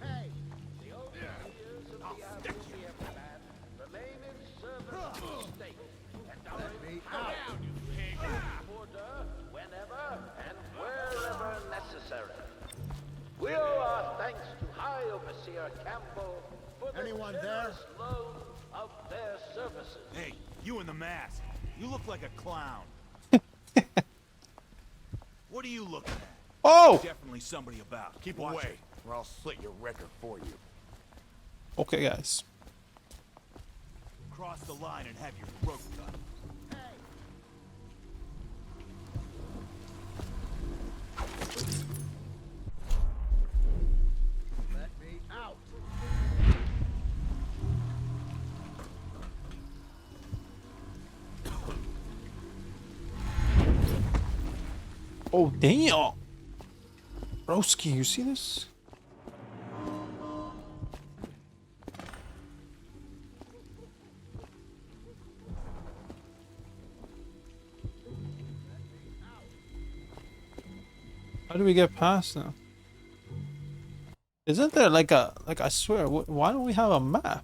Speaker 12: hey, the overseers of the Abelsia clan remain in service of the state and are empowered to order whenever and wherever necessary. We owe our thanks to High Overseer Campbell for the generous loan of their services.
Speaker 11: Hey, you in the mask. You look like a clown. What are you looking at?
Speaker 1: Oh!
Speaker 11: Definitely somebody about. Keep away, or I'll slit your record for you.
Speaker 1: Okay, guys.
Speaker 11: Cross the line and have your throat cut.
Speaker 12: Let me out.
Speaker 1: Oh, damn! Broski, you see this? How do we get past now? Isn't there like I swear, why don't we have a map?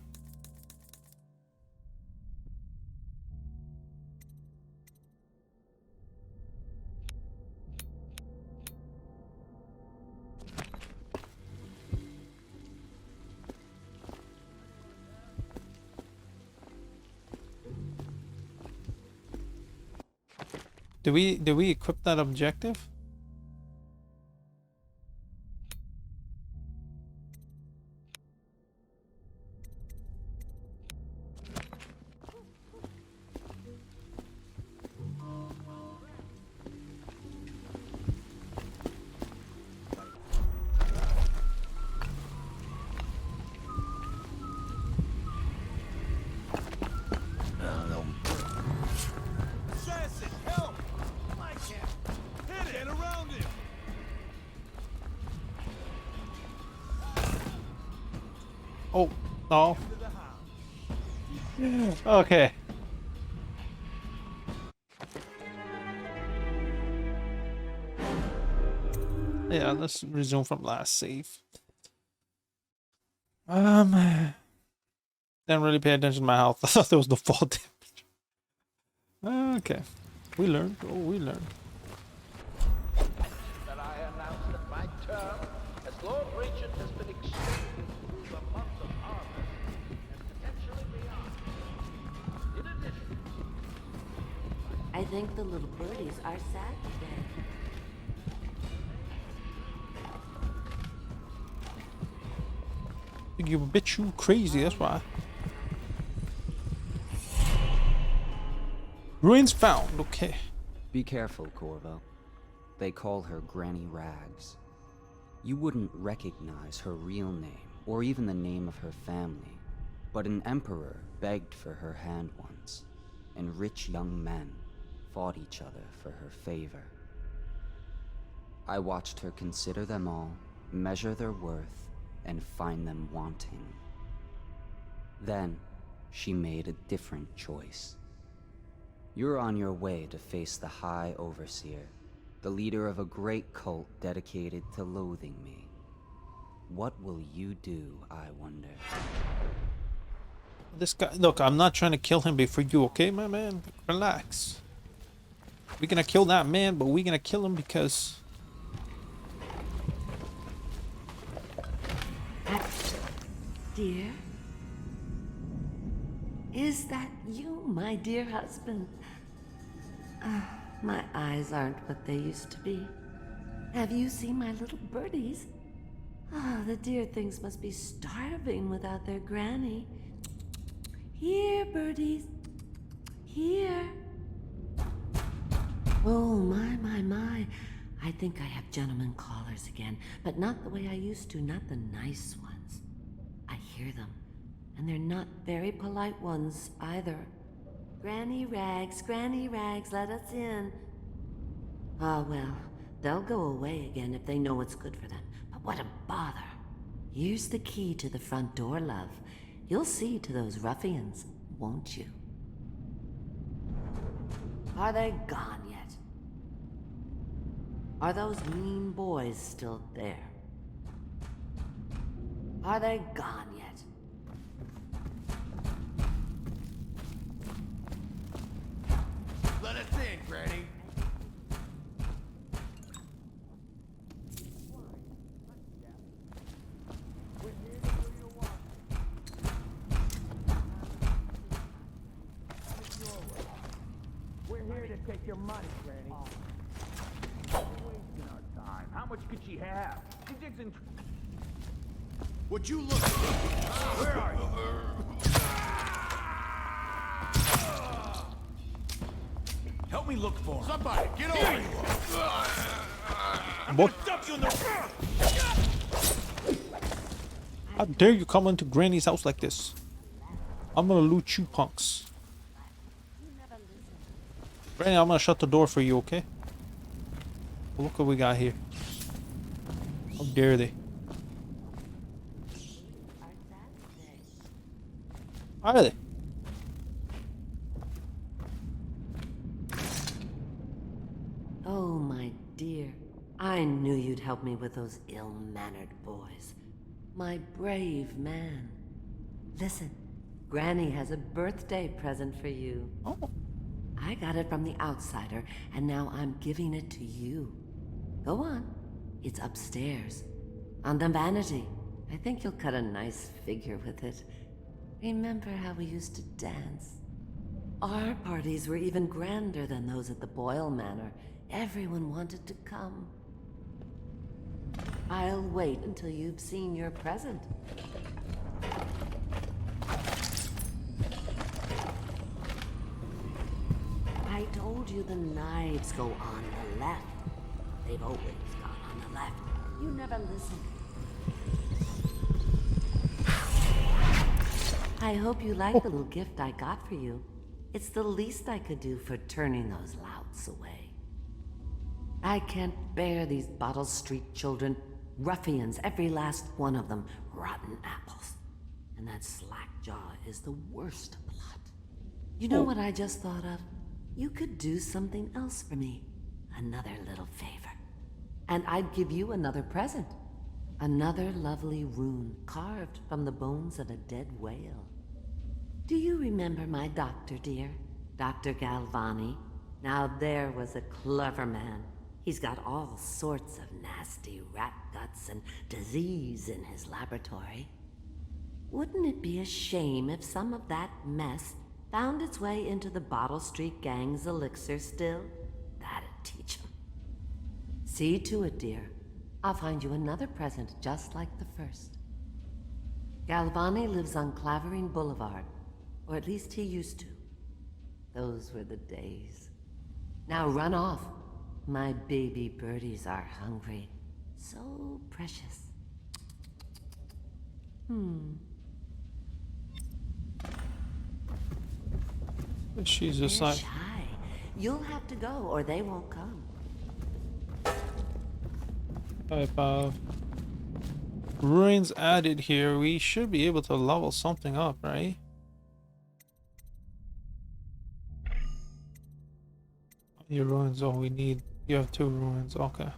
Speaker 1: Do we equip that objective?
Speaker 11: Assassin, help! I can't hit it! Get around him!
Speaker 1: Oh, no.
Speaker 11: To the house.
Speaker 1: Okay. Yeah, let's resume from last save. Didn't really pay attention to my health. I thought there was no fall damage. Okay. We learned. Oh, we learned.
Speaker 12: That I announced that my term as Lord Regent has been extended through the months of harvest and potentially beyond. In addition,
Speaker 13: I think the little birdies are sad today.
Speaker 1: You a bit too crazy, that's why. Ruins found, okay.
Speaker 2: Be careful, Corvo. They call her Granny Rags. You wouldn't recognize her real name, or even the name of her family, but an emperor begged for her hand once, and rich young men fought each other for her favor. I watched her consider them all, measure their worth, and find them wanting. Then, she made a different choice. You're on your way to face the High Overseer, the leader of a great cult dedicated to loathing me. What will you do, I wonder?
Speaker 1: This guy, look, I'm not trying to kill him before you, okay, my man? Relax. We're gonna kill that man, but we're gonna kill him because...
Speaker 13: Dear? Is that you, my dear husband? My eyes aren't what they used to be. Have you seen my little birdies? The dear things must be starving without their granny. Here, birdies. Here. Oh, my. I think I have gentlemen callers again, but not the way I used to, not the nice ones. I hear them, and they're not very polite ones either. Granny Rags, let us in. Ah, well, they'll go away again if they know what's good for them. But what a bother. Here's the key to the front door, love. You'll see to those ruffians, won't you? Are they gone yet? Are those mean boys still there? Are they gone yet?
Speaker 11: Let us in, Granny. We're here to take your money, Granny. We're wasting our time. How much could she have? She digs in.
Speaker 10: Would you look?
Speaker 11: Where are you? Help me look for him.
Speaker 10: Somebody, get over here!
Speaker 11: I'm
Speaker 1: What?
Speaker 11: gonna dump you in the.
Speaker 1: How dare you come into Granny's house like this? I'm gonna loot you punks. Granny, I'm gonna shut the door for you, okay? Look what we got here. How dare they? Are they?
Speaker 13: Oh, my dear. I knew you'd help me with those ill-mannered boys. My brave man. Listen, Granny has a birthday present for you.
Speaker 1: Oh.
Speaker 13: I got it from the outsider, and now I'm giving it to you. Go on. It's upstairs. On the vanity. I think you'll cut a nice figure with it. Remember how we used to dance? Our parties were even grander than those at the Boyle Manor. Everyone wanted to come. I'll wait until you've seen your present. I told you the knives go on the left. They've always gone on the left. You never listen. I hope you like the little gift I got for you. It's the least I could do for turning those louts away. I can't bear these Bottle Street children. Ruffians, every last one of them. Rotten apples. And that slack-jaw is the worst of the lot. You know what I just thought of? You could do something else for me. Another little favor. And I'd give you another present. Another lovely rune carved from the bones of a dead whale. Do you remember my doctor, dear? Dr. Galvani? Now there was a clever man. He's got all sorts of nasty rat guts and disease in his laboratory. Wouldn't it be a shame if some of that mess found its way into the Bottle Street Gang's elixir still? That'd teach him. See to it, dear. I'll find you another present just like the first. Galvani lives on Clavering Boulevard, or at least he used to. Those were the days. Now run off. My baby birdies are hungry. So precious.
Speaker 1: She's just
Speaker 13: They're
Speaker 1: like...
Speaker 13: shy. You'll have to go, or they won't come.
Speaker 1: Type of ruins added here. We should be able to level something up, right? Your ruins, oh, we need... You have 2 ruins, okay.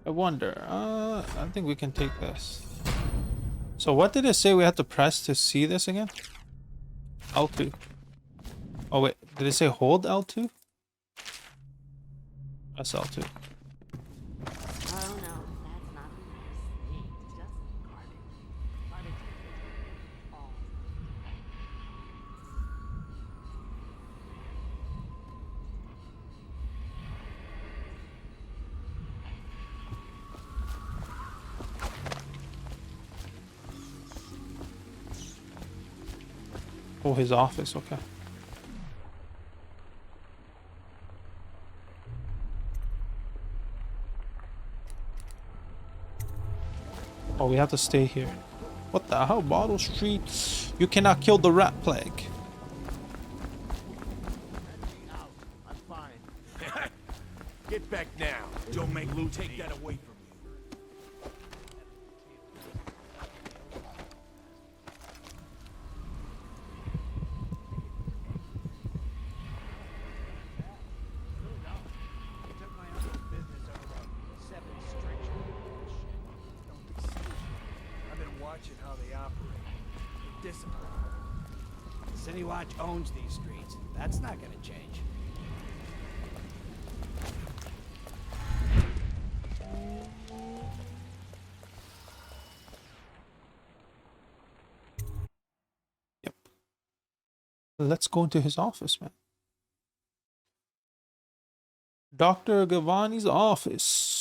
Speaker 1: I wonder, I think we can take this. So what did it say we have to press to see this again? L2. Oh wait, did it say hold L2? That's L2.
Speaker 13: Oh no, that's not a nice thing. Just garbage.
Speaker 1: Oh, his office, okay. Oh, we have to stay here. What the hell? Bottle Street? You cannot kill the rat plague.
Speaker 11: I'm fine. Get back now. Don't make Lou take that away from you.
Speaker 9: I've been watching how they operate. They're disciplined. City Watch owns these streets. That's not gonna change.
Speaker 1: Yep. Let's go into his office, man. Dr. Gavani's office.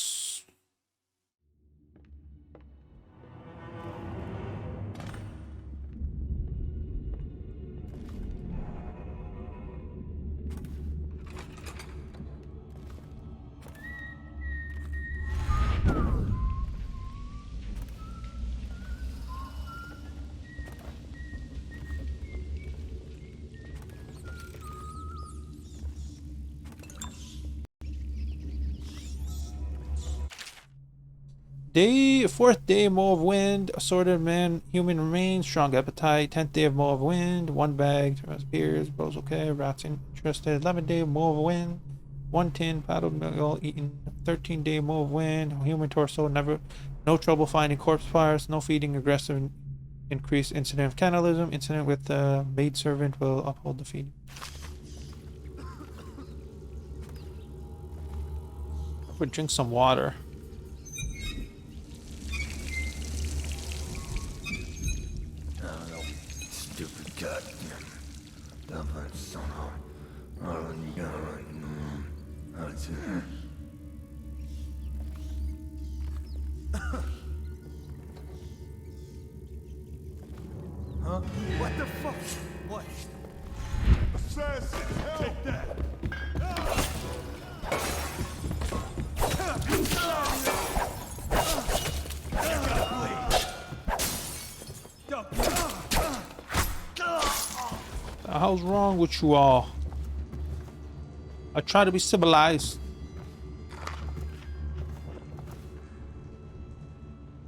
Speaker 1: Fourth day, Moe of Wind, assorted man, human remains, strong appetite. 10th day of Moe of Wind, 1 bag, beers, bros okay, rats interested. 11th day, Moe of Wind, 1 tin, paddled meal eaten. 13th day, Moe of Wind, human torso, no trouble finding corpse fires, no feeding, aggressive, increased incident of cannibalism. Incident with the maid servant will uphold the feeding. Would drink some water.
Speaker 12: Stupid goddamn. Dumb son of. Oh, you got right now. That's it.
Speaker 11: Huh? What the fuck? What? Assassin! Take that!
Speaker 1: The hell's wrong with you all? I try to be civilized.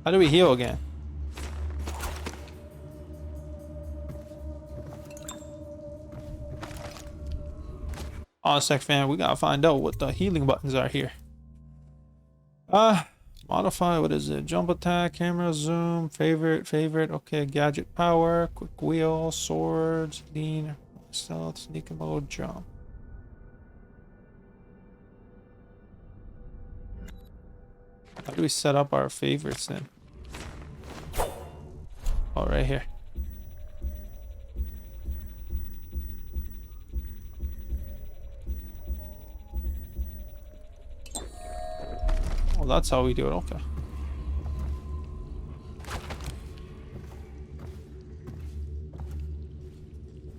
Speaker 1: How do we heal again? On a sec, fam. We gotta find out what the healing buttons are here. Modify, what is it? Jump attack, camera zoom, favorite. Okay, gadget power, quick wheel, swords, lean, stealth, sneak mode, jump. How do we set up our favorites then? Oh, right here. Oh, that's how we do it. Okay.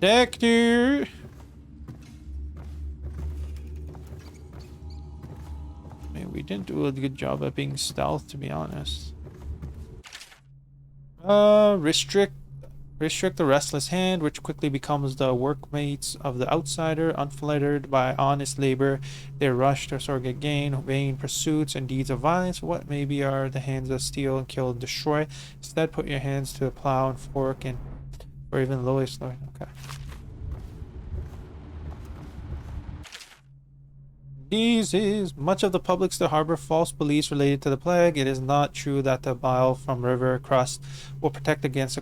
Speaker 1: Doctor. Man, we didn't do a good job at being stealth, to be honest. Restrict the restless hand, which quickly becomes the workmates of the outsider. Unfettered by honest labor, they rush to get gain, vain pursuits, and deeds of violence. What maybe are the hands that steal and kill and destroy? Instead, put your hands to the plow and fork, and or even lowest. Okay. These is much of the public still harbor false beliefs related to the plague. It is not true that the bile from river crust will protect against the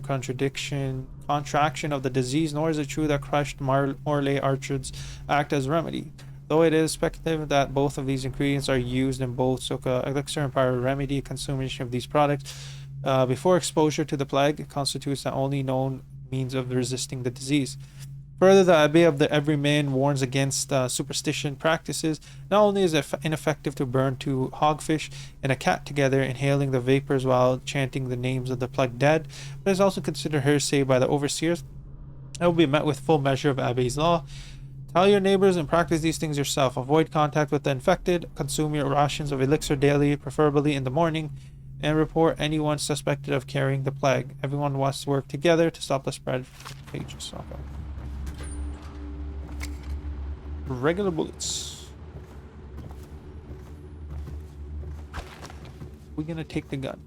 Speaker 1: contraction of the disease, nor is it true that crushed Morley orchards act as remedy. Though it is speculative that both of these ingredients are used in both Soka elixir and pyro remedy, consumption of these products before exposure to the plague constitutes the only known means of resisting the disease. Further, the Abbey of the Everyman warns against superstition practices. Not only is it ineffective to burn 2 hogfish and a cat together, inhaling the vapors while chanting the names of the plague dead, but is also considered heresy by the overseers. It will be met with full measure of Abbey's law. Tell your neighbors and practice these things yourself. Avoid contact with the infected. Consume your rations of elixir daily, preferably in the morning. and report anyone suspected of carrying the plague. Everyone must work together to stop the spread. Pages. Okay. Regular bullets. We're gonna take the gun.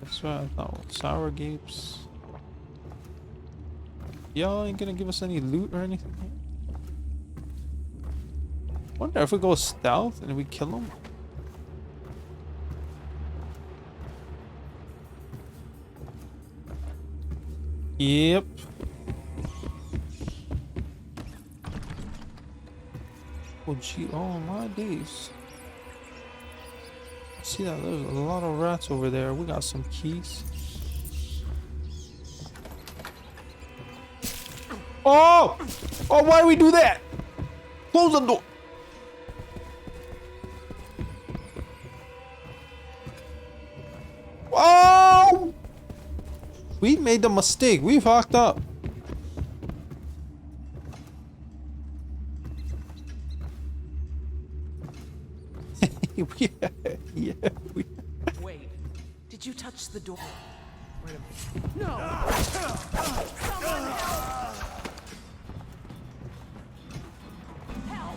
Speaker 1: That's what I thought. Sour gapes. Y'all ain't gonna give us any loot or anything. Wonder if we go stealth and we kill them. Yep. Oh gee, oh my days. See that? There's a lot of rats over there. We got some keys. Oh! Oh, why do we do that? Close the door. Oh! We made the mistake. We fucked up. yeah.
Speaker 4: Wait, did you touch the door? Wait a minute. No! Someone help! Help!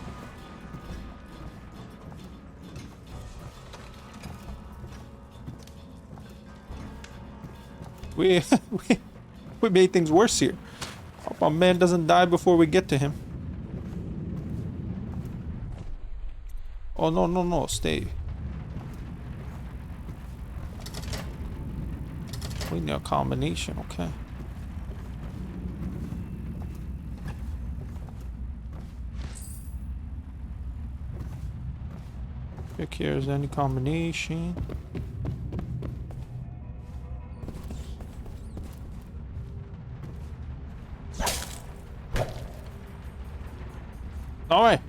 Speaker 1: We made things worse here. Hope our man doesn't die before we get to him. Oh, no, stay. We need a combination, okay. Check here, is there any combination? Alright.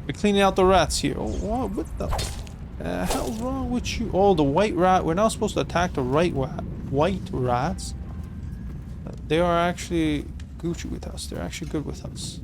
Speaker 1: We're cleaning out the rats here. Oh, what the hell's wrong with you? Oh, the white rat. We're not supposed to attack the white rats. They are actually Gucci with us. They're actually good with us.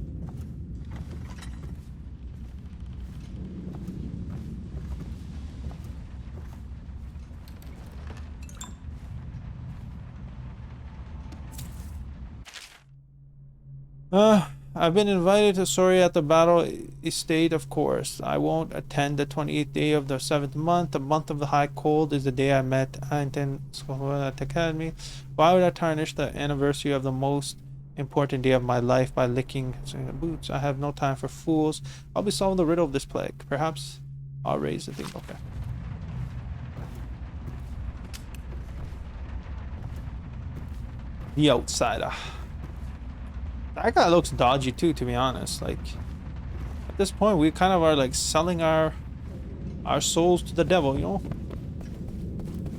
Speaker 1: I've been invited to Soria at the battle estate, of course. I won't attend the 28th day of the 7th month. The month of the high cold is the day I met Anton at the academy. Why would I tarnish the anniversary of the most important day of my life by licking boots? I have no time for fools. I'll be solving the riddle of this plague. Perhaps I'll raise the thing. Okay. The outsider. That guy looks dodgy too, to be honest. Like, at this point, we kind of are like selling our souls to the devil, you know?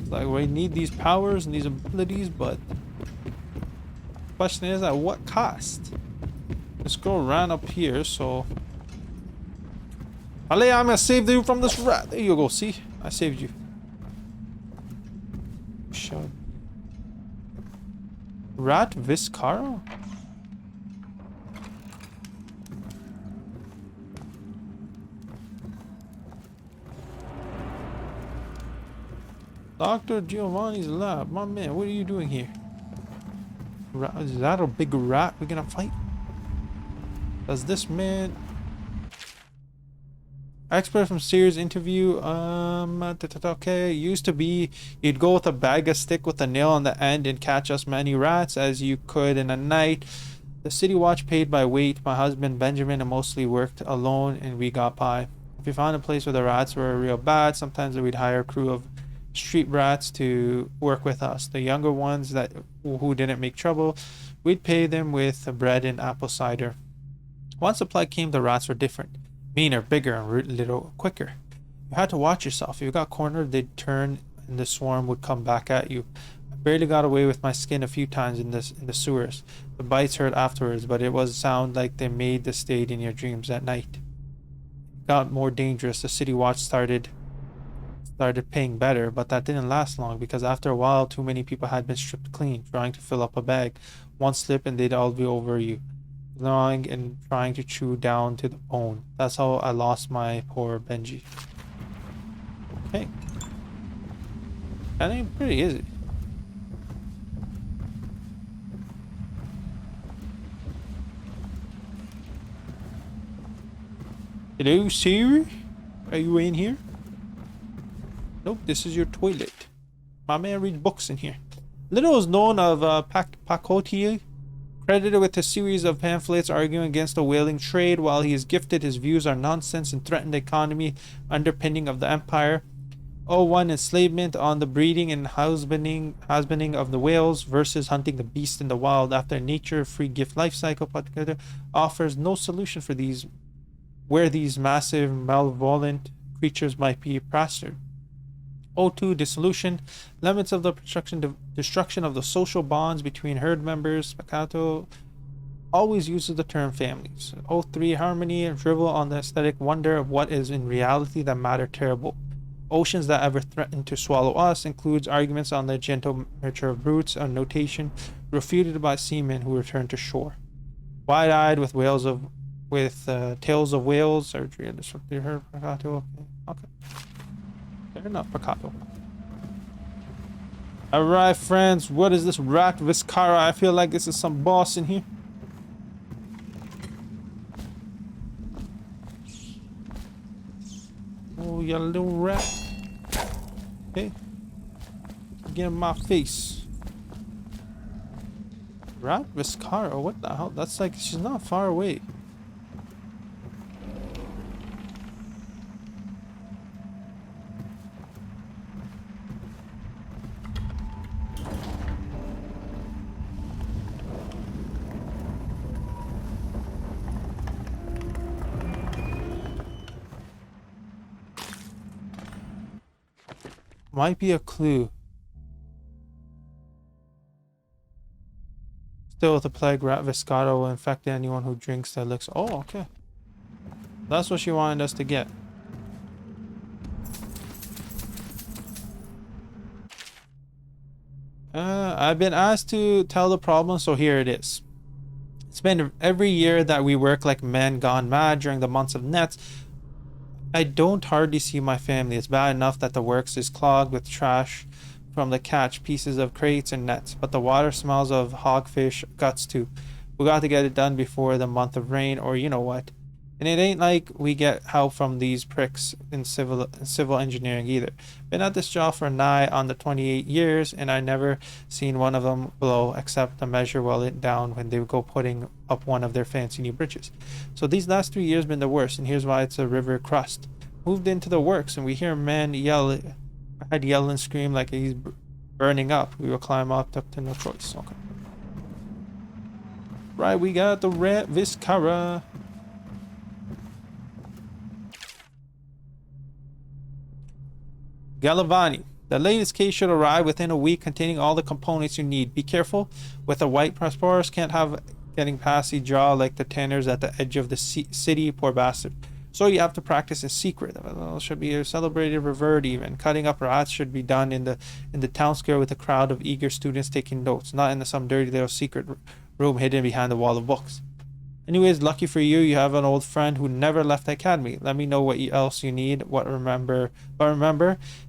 Speaker 1: It's like we need these powers and these abilities, but the question is at what cost? Let's go around up here, so... Ale, I'm gonna save you from this rat. There you go, see? I saved you. Shut. Rat Viscaro? Dr. Giovanni's lab. My man, what are you doing here? Is that a big rat we're gonna fight? Does this man... Expert from Sears interview, okay, used to be you'd go with a bag of stick with a nail on the end and catch as many rats as you could in a night. The city watch paid by weight. My husband Benjamin mostly worked alone and we got by. If we found a place where the rats were real bad, sometimes we'd hire a crew of street rats to work with us. The younger ones who didn't make trouble, we'd pay them with bread and apple cider. Once the plague came, the rats were different. Meaner, bigger, and a little quicker. You had to watch yourself. If you got cornered, they'd turn and the swarm would come back at you. I barely got away with my skin a few times in the sewers. The bites hurt afterwards, but it was sound like they made the stayed in your dreams at night. It got more dangerous. The city watch started paying better, but that didn't last long because after a while too many people had been stripped clean trying to fill up a bag. One slip and they'd all be over you. gnawing and trying to chew down to the bone. That's how I lost my poor Benji. Okay. That ain't pretty, is it? Hello, sir? Are you in here? Nope, this is your toilet. My man reads books in here. Little is known of Pakoti, credited with a series of pamphlets arguing against the whaling trade. While he is gifted, his views are nonsense and threaten the economy underpinning of the empire. 01 enslavement on the breeding and husbanding of the whales versus hunting the beast in the wild after a nature free gift life cycle particular offers no solution for these where these massive malevolent creatures might be pastured. 02 dissolution, limits of the destruction of the social bonds between herd members. Pakato always uses the term families. 03 harmony and drivel on the aesthetic wonder of what is in reality that matter terrible. Oceans that ever threaten to swallow us includes arguments on the gentle nature of brutes, a notation refuted by seamen who return to shore. Wide-eyed with tales of whales, surgery and destructive herd. Pakato. Okay. Fair enough, Pakato. Alright, friends, what is this rat Viscara? I feel like this is some boss in here. Oh, you little rat. Okay. Get in my face. Rat Viscara? What the hell? That's like, she's not far away. Might be a clue. Still, the plague rat Viscata will infect anyone who drinks the elixir. Oh, okay. That's what she wanted us to get. I've been asked to tell the problem, so here it is. It's been every year that we work like men gone mad during the months of nets. I don't hardly see my family. It's bad enough that the works is clogged with trash from the catch, pieces of crates and nets, but the water smells of hogfish guts too. We got to get it done before the month of rain, or you know what. And it ain't like we get help from these pricks in civil engineering either. Been at this job for nigh on the 28 years, and I never seen one of them blow except the measure well it down when they go putting up one of their fancy new bridges. So these last 3 years been the worst, and here's why: it's a river crust. Moved into the works, and we hear a man yell and scream like he's burning up. We will climb up to no choice. Okay. Right, we got the rat Viscara. Galavani. The latest case should arrive within a week, containing all the components you need. Be careful with the white prosperous. Can't have getting past the jaw like the tanners at the edge of the city. Poor bastard. So you have to practice in secret. Should be a celebrated revert even. Cutting up rats should be done in the town square with a crowd of eager students taking notes, not in some dirty little secret room hidden behind the wall of books. Anyways, lucky for you, you have an old friend who never left the academy. Let me know what else you need. But remember,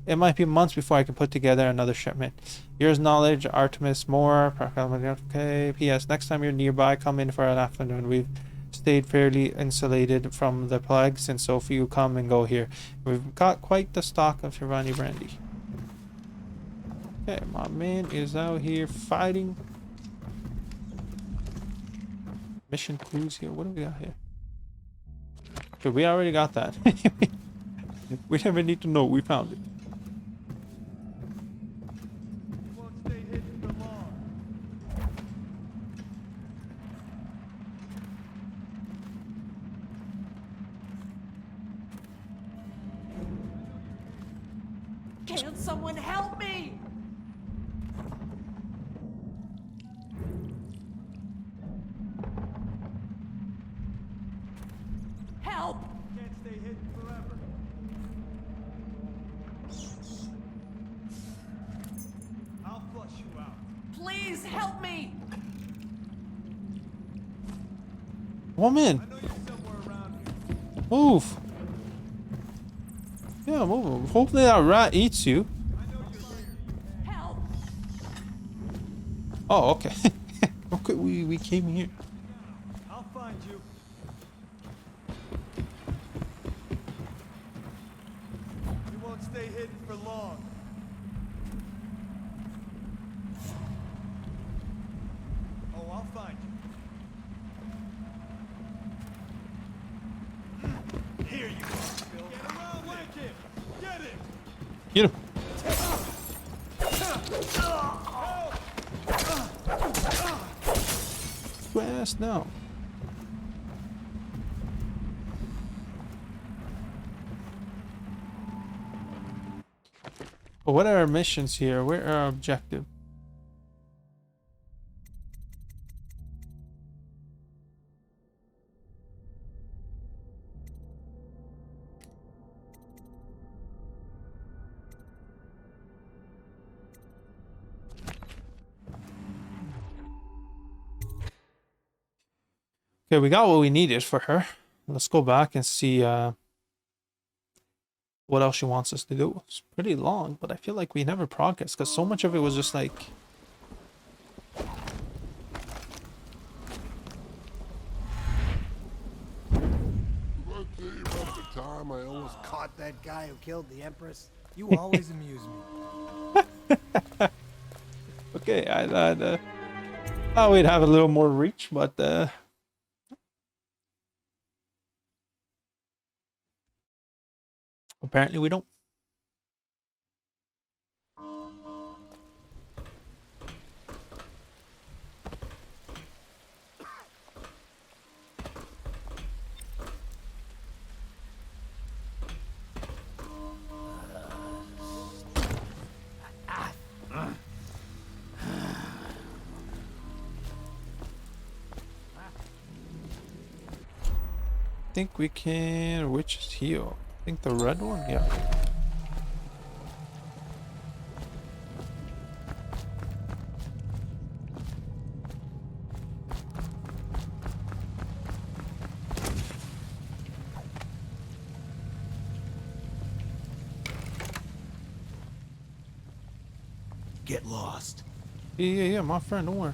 Speaker 1: it might be months before I can put together another shipment. Yours knowledge, Artemis Moore. Okay. P.S. Next time you're nearby, come in for an afternoon. We've stayed fairly insulated from the plague since so few come and go here. We've got quite the stock of Shivani brandy. Okay, my man is out here fighting. Mission clues here. What do we got here? Okay, we already got that. We never need to know. We found it.
Speaker 4: Can someone help me? Help!
Speaker 9: Can't stay hidden forever. I'll flush you out.
Speaker 4: Please help me!
Speaker 1: Woman! Move! Yeah, move. Hopefully that rat eats you. Oh, okay. Okay, we came here.
Speaker 9: I'll find you. You won't stay hidden for long. Oh, I'll find you. Here you are, Phil. Get around like him. Get it.
Speaker 1: Get him. Ass now. But what are our missions here? Where are our objective? Okay, we got what we needed for her. Let's go back and see what else she wants us to do. It's pretty long, but I feel like we never progressed because so much of it was just like...
Speaker 14: The time I almost
Speaker 9: Caught that guy who killed the Empress. You always amuse me.
Speaker 1: Okay, I thought we'd have a little more reach, but apparently we don't. I think we can... Which is heal? I think the red one? Yeah.
Speaker 9: Get lost.
Speaker 1: Yeah, my friend, don't worry.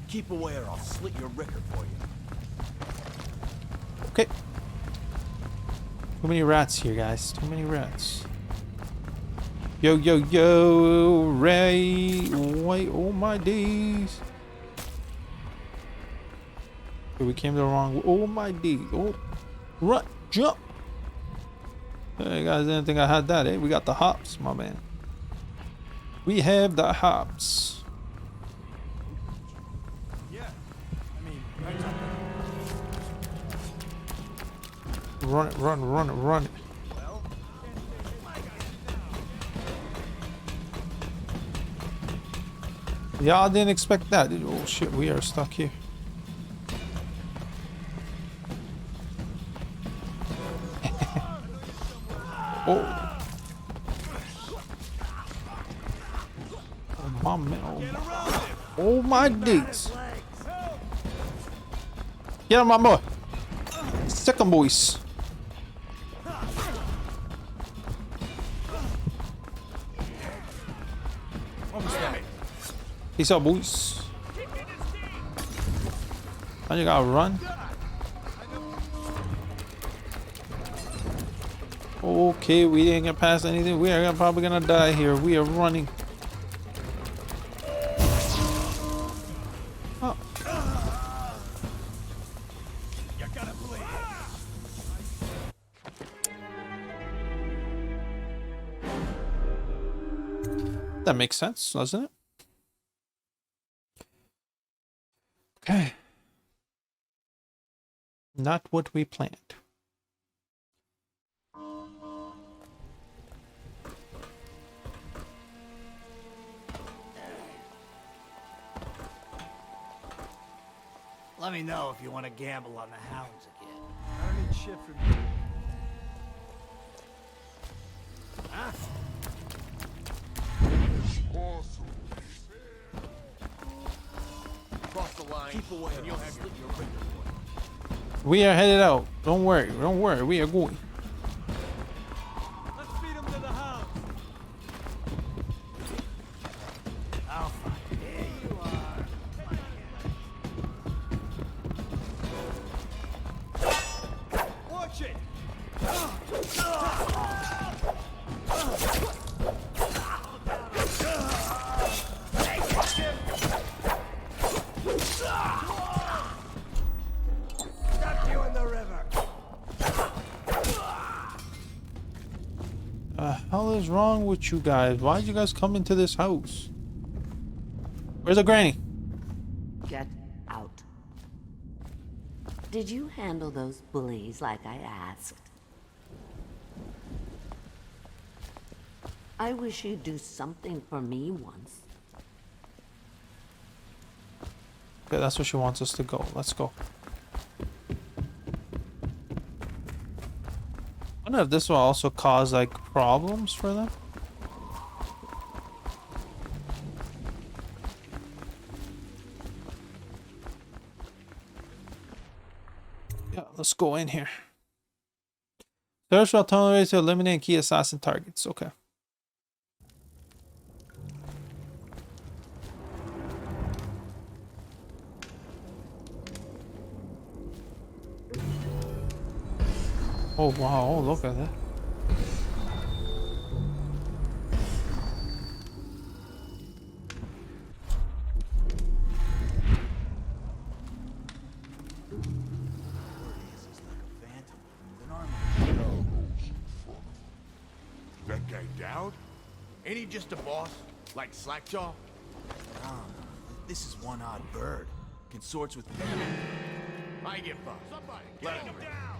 Speaker 9: Keep away or I'll slit your ricker for you.
Speaker 1: Okay. Too many rats here, guys. Too many rats. Yo, Ray. Wait, oh my days. Okay, we came to the wrong... Oh my days. Oh. Run. Jump. Hey, guys, didn't think I had that, eh? We got the hops, my man. We have the hops.
Speaker 9: Yeah. I mean, right now.
Speaker 1: Run it, run it. Y'all didn't expect that. Oh shit, we are stuck here. Oh. Oh my man. Oh my days. Get on my boy. Second boys. Peace out, boys. Now you gotta run. Okay, we didn't get past anything. We are probably gonna die here. We are running. Oh. That makes sense, doesn't it? Okay. Not what we planned.
Speaker 9: Let me know if you want to gamble on the hounds again. I don't need shit from you. Huh?
Speaker 10: Cross the line,
Speaker 9: Keep away
Speaker 10: and you'll have your ricker for it.
Speaker 1: We are headed out. Don't worry. Don't worry. We are going.
Speaker 9: Let's feed him to the house. Alpha, here you are. Watch it. Stuck you in the river.
Speaker 1: The hell is wrong with you guys? Why'd you guys come into this house? Where's the granny?
Speaker 13: Get out. Did you handle those bullies like I asked? I wish you'd do something for me once.
Speaker 1: Okay, that's where she wants us to go. Let's go. I wonder if this will also cause like problems for them. Yeah, let's go in here. Search for alternative ways to eliminate key assassin targets. Okay. Oh wow, oh, look at that.
Speaker 10: That guy Dowd? Ain't he just a boss? Like Slackjaw?
Speaker 9: This is one odd bird. Consorts with
Speaker 10: I get fucked. Somebody, let him down!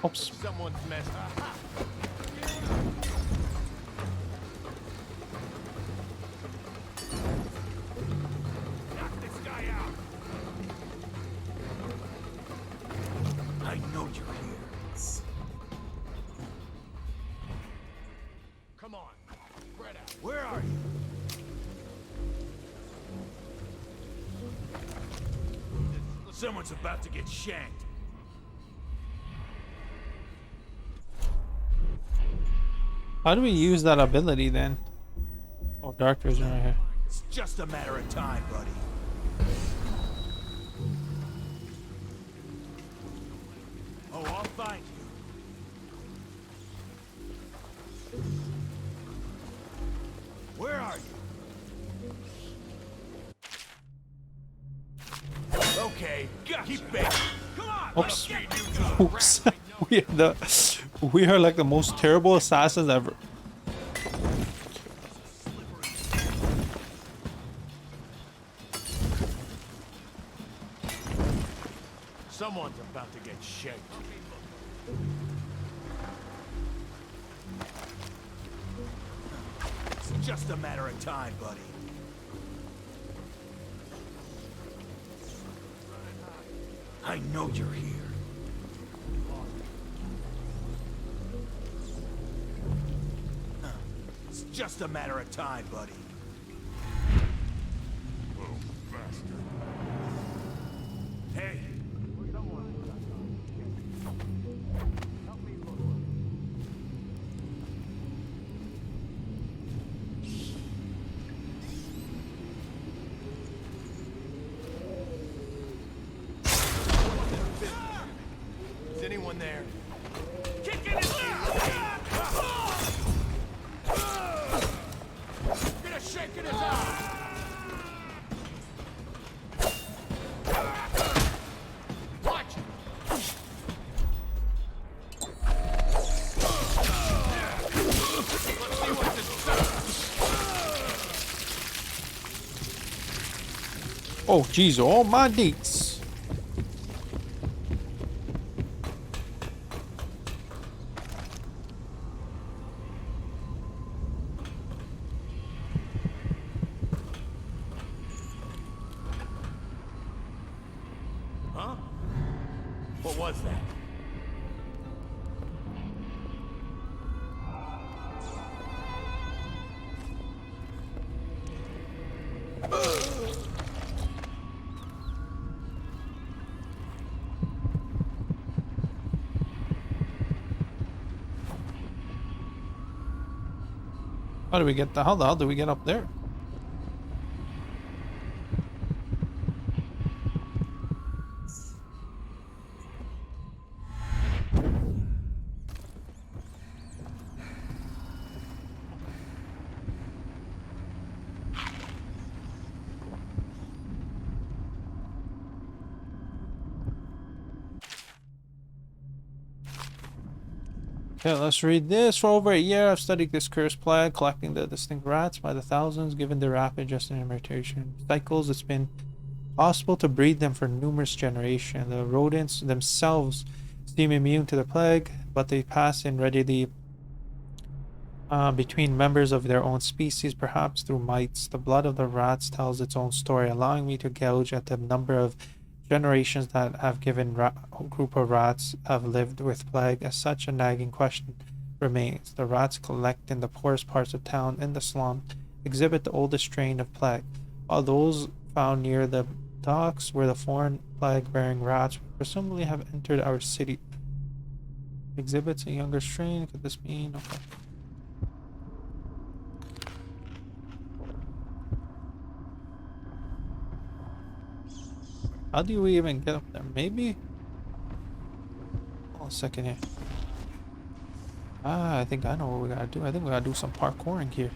Speaker 1: Oops.
Speaker 10: Someone's messed up. Knock this guy out!
Speaker 9: I know you're here.
Speaker 10: Come on, spread out.
Speaker 9: Where are you? Someone's about to get shanked.
Speaker 1: How do we use that ability then? Oh, dark vision right here.
Speaker 9: It's just a matter of time, buddy. Oh, I'll find you. Where are you? Okay, keep baiting. Come on.
Speaker 1: Oops. Oops. We are like the most terrible assassins ever.
Speaker 10: Someone's about to get shanked.
Speaker 9: It's just a matter of time, buddy. I know you're here. It's just a matter of time, buddy.
Speaker 14: Little bastard.
Speaker 9: Hey.
Speaker 10: Is anyone there?
Speaker 9: Kicking his ass!
Speaker 10: Get a shake in his eye! Watch it! Let's see what this does.
Speaker 1: Oh, jeez, all my dates.
Speaker 10: Huh? What was that?
Speaker 1: How do we get the hell do we get up there? Okay, let's read this. For over a year, I've studied this cursed plague, collecting the distinct rats by the thousands. Given their rapid gestation and mutation cycles, it's been possible to breed them for numerous generations. The rodents themselves seem immune to the plague, but they pass in readily between members of their own species, perhaps through mites. The blood of the rats tells its own story, allowing me to gauge at the number of generations that have given group of rats have lived with plague. As such, a nagging question remains. The rats collect in the poorest parts of town in the slum exhibit the oldest strain of plague, while those found near the docks where the foreign plague-bearing rats presumably have entered our city exhibits a younger strain. Could this mean? Okay. How do we even get up there? Maybe? Hold on a second here. I think I know what we gotta do. I think we gotta do some parkouring here.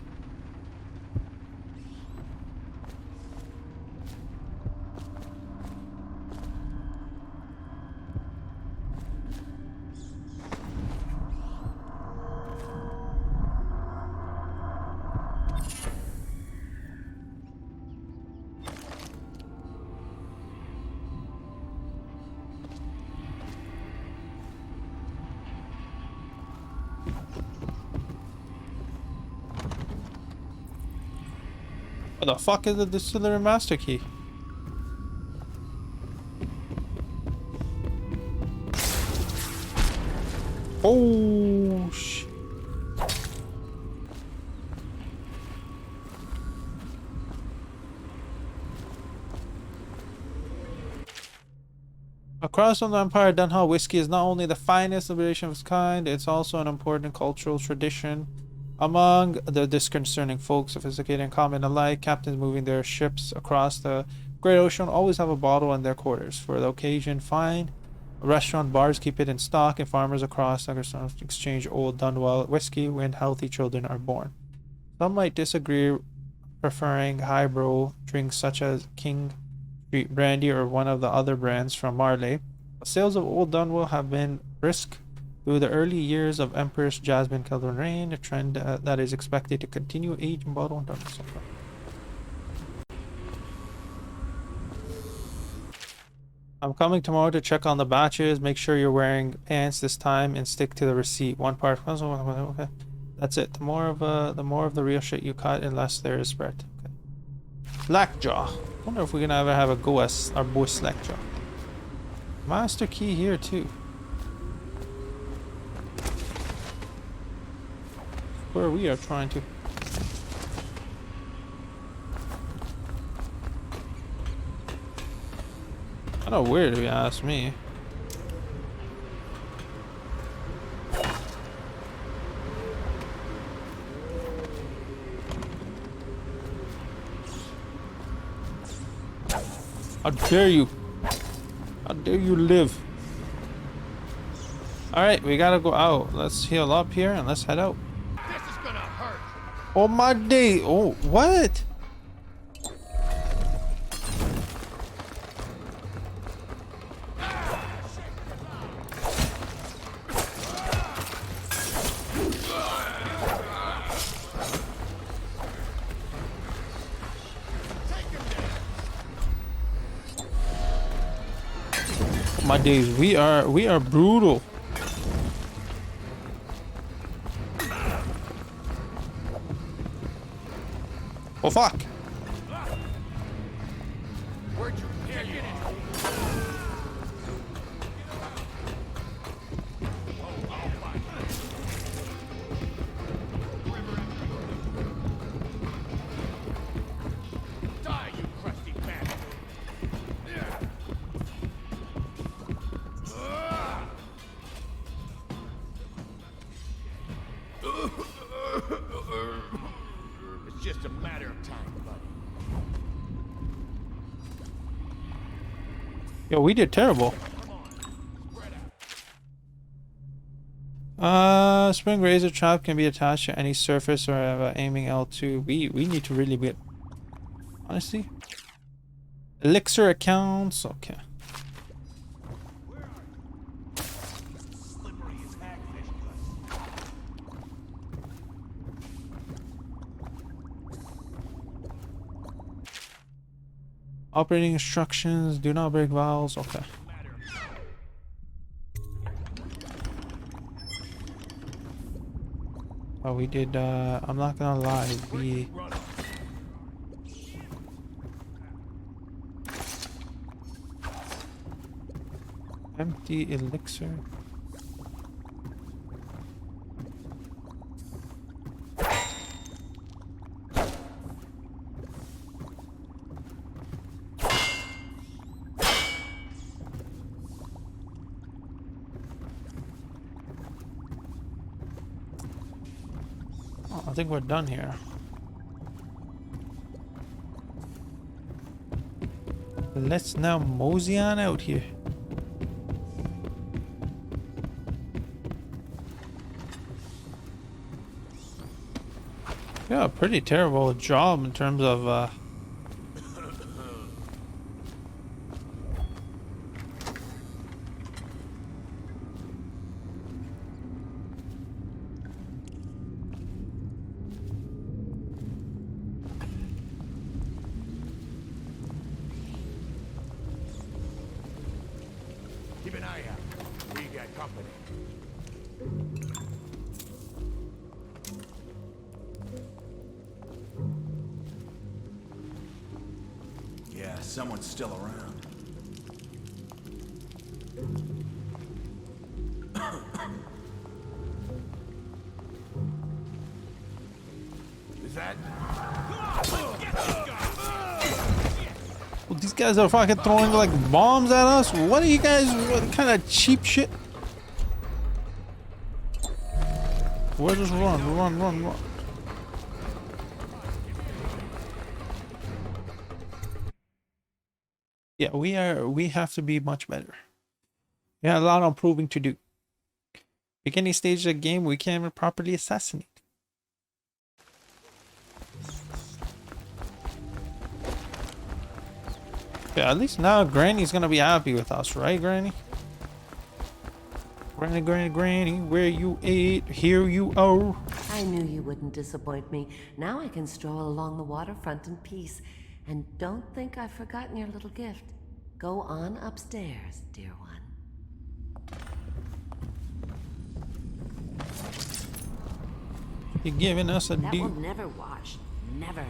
Speaker 1: What the fuck is the distillery master key? Oh shit. Across from the Empire, Dunhill whiskey is not only the finest liberation of its kind, it's also an important cultural tradition. Among the disconcerting folk, sophisticated and common alike, captains moving their ships across the Great Ocean always have a bottle in their quarters. For the occasion, fine restaurant bars keep it in stock, and farmers across the exchange old Dunwell whiskey when healthy children are born. Some might disagree, preferring highbrow drinks such as King Street Brandy or one of the other brands from Marley. But sales of old Dunwell have been brisk through the early years of Empress Jasmine Kelvin reign, a trend that is expected to continue aging bottle and Dunwell. I'm coming tomorrow to check on the batches. Make sure you're wearing pants this time and stick to the receipt. One part. Okay, that's it. The more of the real shit you cut, and less there is spread. Okay. Slackjaw. Wonder if we can ever have a go as our boy Slackjaw. Master key here too. Where we are trying to. I don't know where, if you ask me. How dare you? How dare you live? Alright, we gotta go out. Let's heal up here and let's head out.
Speaker 10: This is gonna hurt.
Speaker 1: Oh my day. Oh, what? My days, we are brutal. Oh fuck.
Speaker 10: Where'd you get it? Die, you crusty bastard.
Speaker 1: Yo, we did terrible. Spring razor trap can be attached to any surface or aiming L2. We need to really be, honestly. Elixir accounts, okay. Operating instructions, do not break valves, okay. Oh, we did, I'm not gonna lie, we... Empty elixir. I think we're done here. Let's now mosey on out here. Yeah, pretty terrible job in terms of
Speaker 11: Keep an eye out. We got company.
Speaker 15: Yeah, someone's still around.
Speaker 11: Is that?
Speaker 1: well, these guys are fucking throwing like bombs at us. What are you guys? What kind of cheap shit? Where's this run? Run. Yeah, we have to be much better. We have a lot of improving to do. Beginning stage of the game, we can't even properly assassinate. Yeah, at least now Granny's gonna be happy with us, right, Granny? Granny, where you ate? Here you are.
Speaker 13: I knew you wouldn't disappoint me. Now I can stroll along the waterfront in peace. And don't think I've forgotten your little gift. Go on upstairs, dear one.
Speaker 1: You're giving us a
Speaker 13: That
Speaker 1: deal.
Speaker 13: will never wash. Never.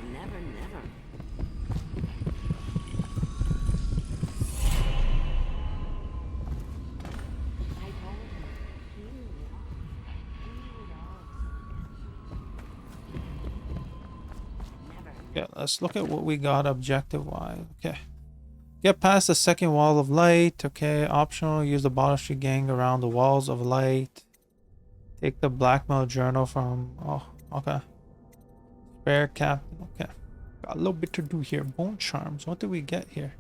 Speaker 1: Yeah, let's look at what we got objective-wise. Okay. Get past the second wall of light. Okay, optional. Use the bottom street gang around the walls of light. Take the blackmail journal from... Oh, okay. Spare captain. Okay. Got a little bit to do here. Bone charms. What do we get here?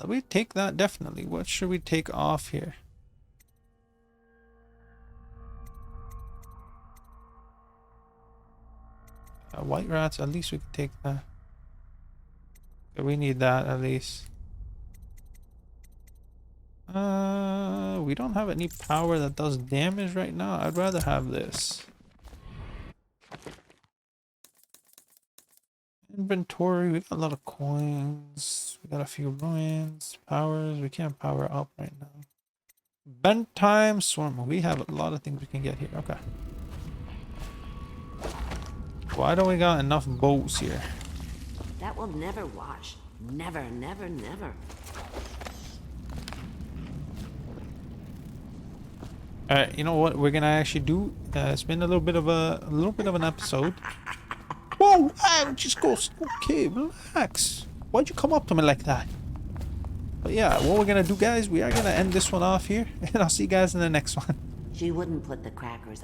Speaker 1: We take that definitely. What should we take off here? White rats, at least we can take that. Okay, we need that at least. We don't have any power that does damage right now. I'd rather have this. Inventory, we got a lot of coins. We got a few ruins, powers. We can't power up right now. Bent time swarm. We have a lot of things we can get here. Okay. Why don't we got enough boats here?
Speaker 13: That will never wash. Never.
Speaker 1: Alright, you know what we're gonna actually do? It's been a little bit of an episode. Whoa! Just go. Okay, relax. Why'd you come up to me like that? But yeah, what we're gonna do, guys, we are gonna end this one off here, and I'll see you guys in the next one.
Speaker 13: She wouldn't put the crackers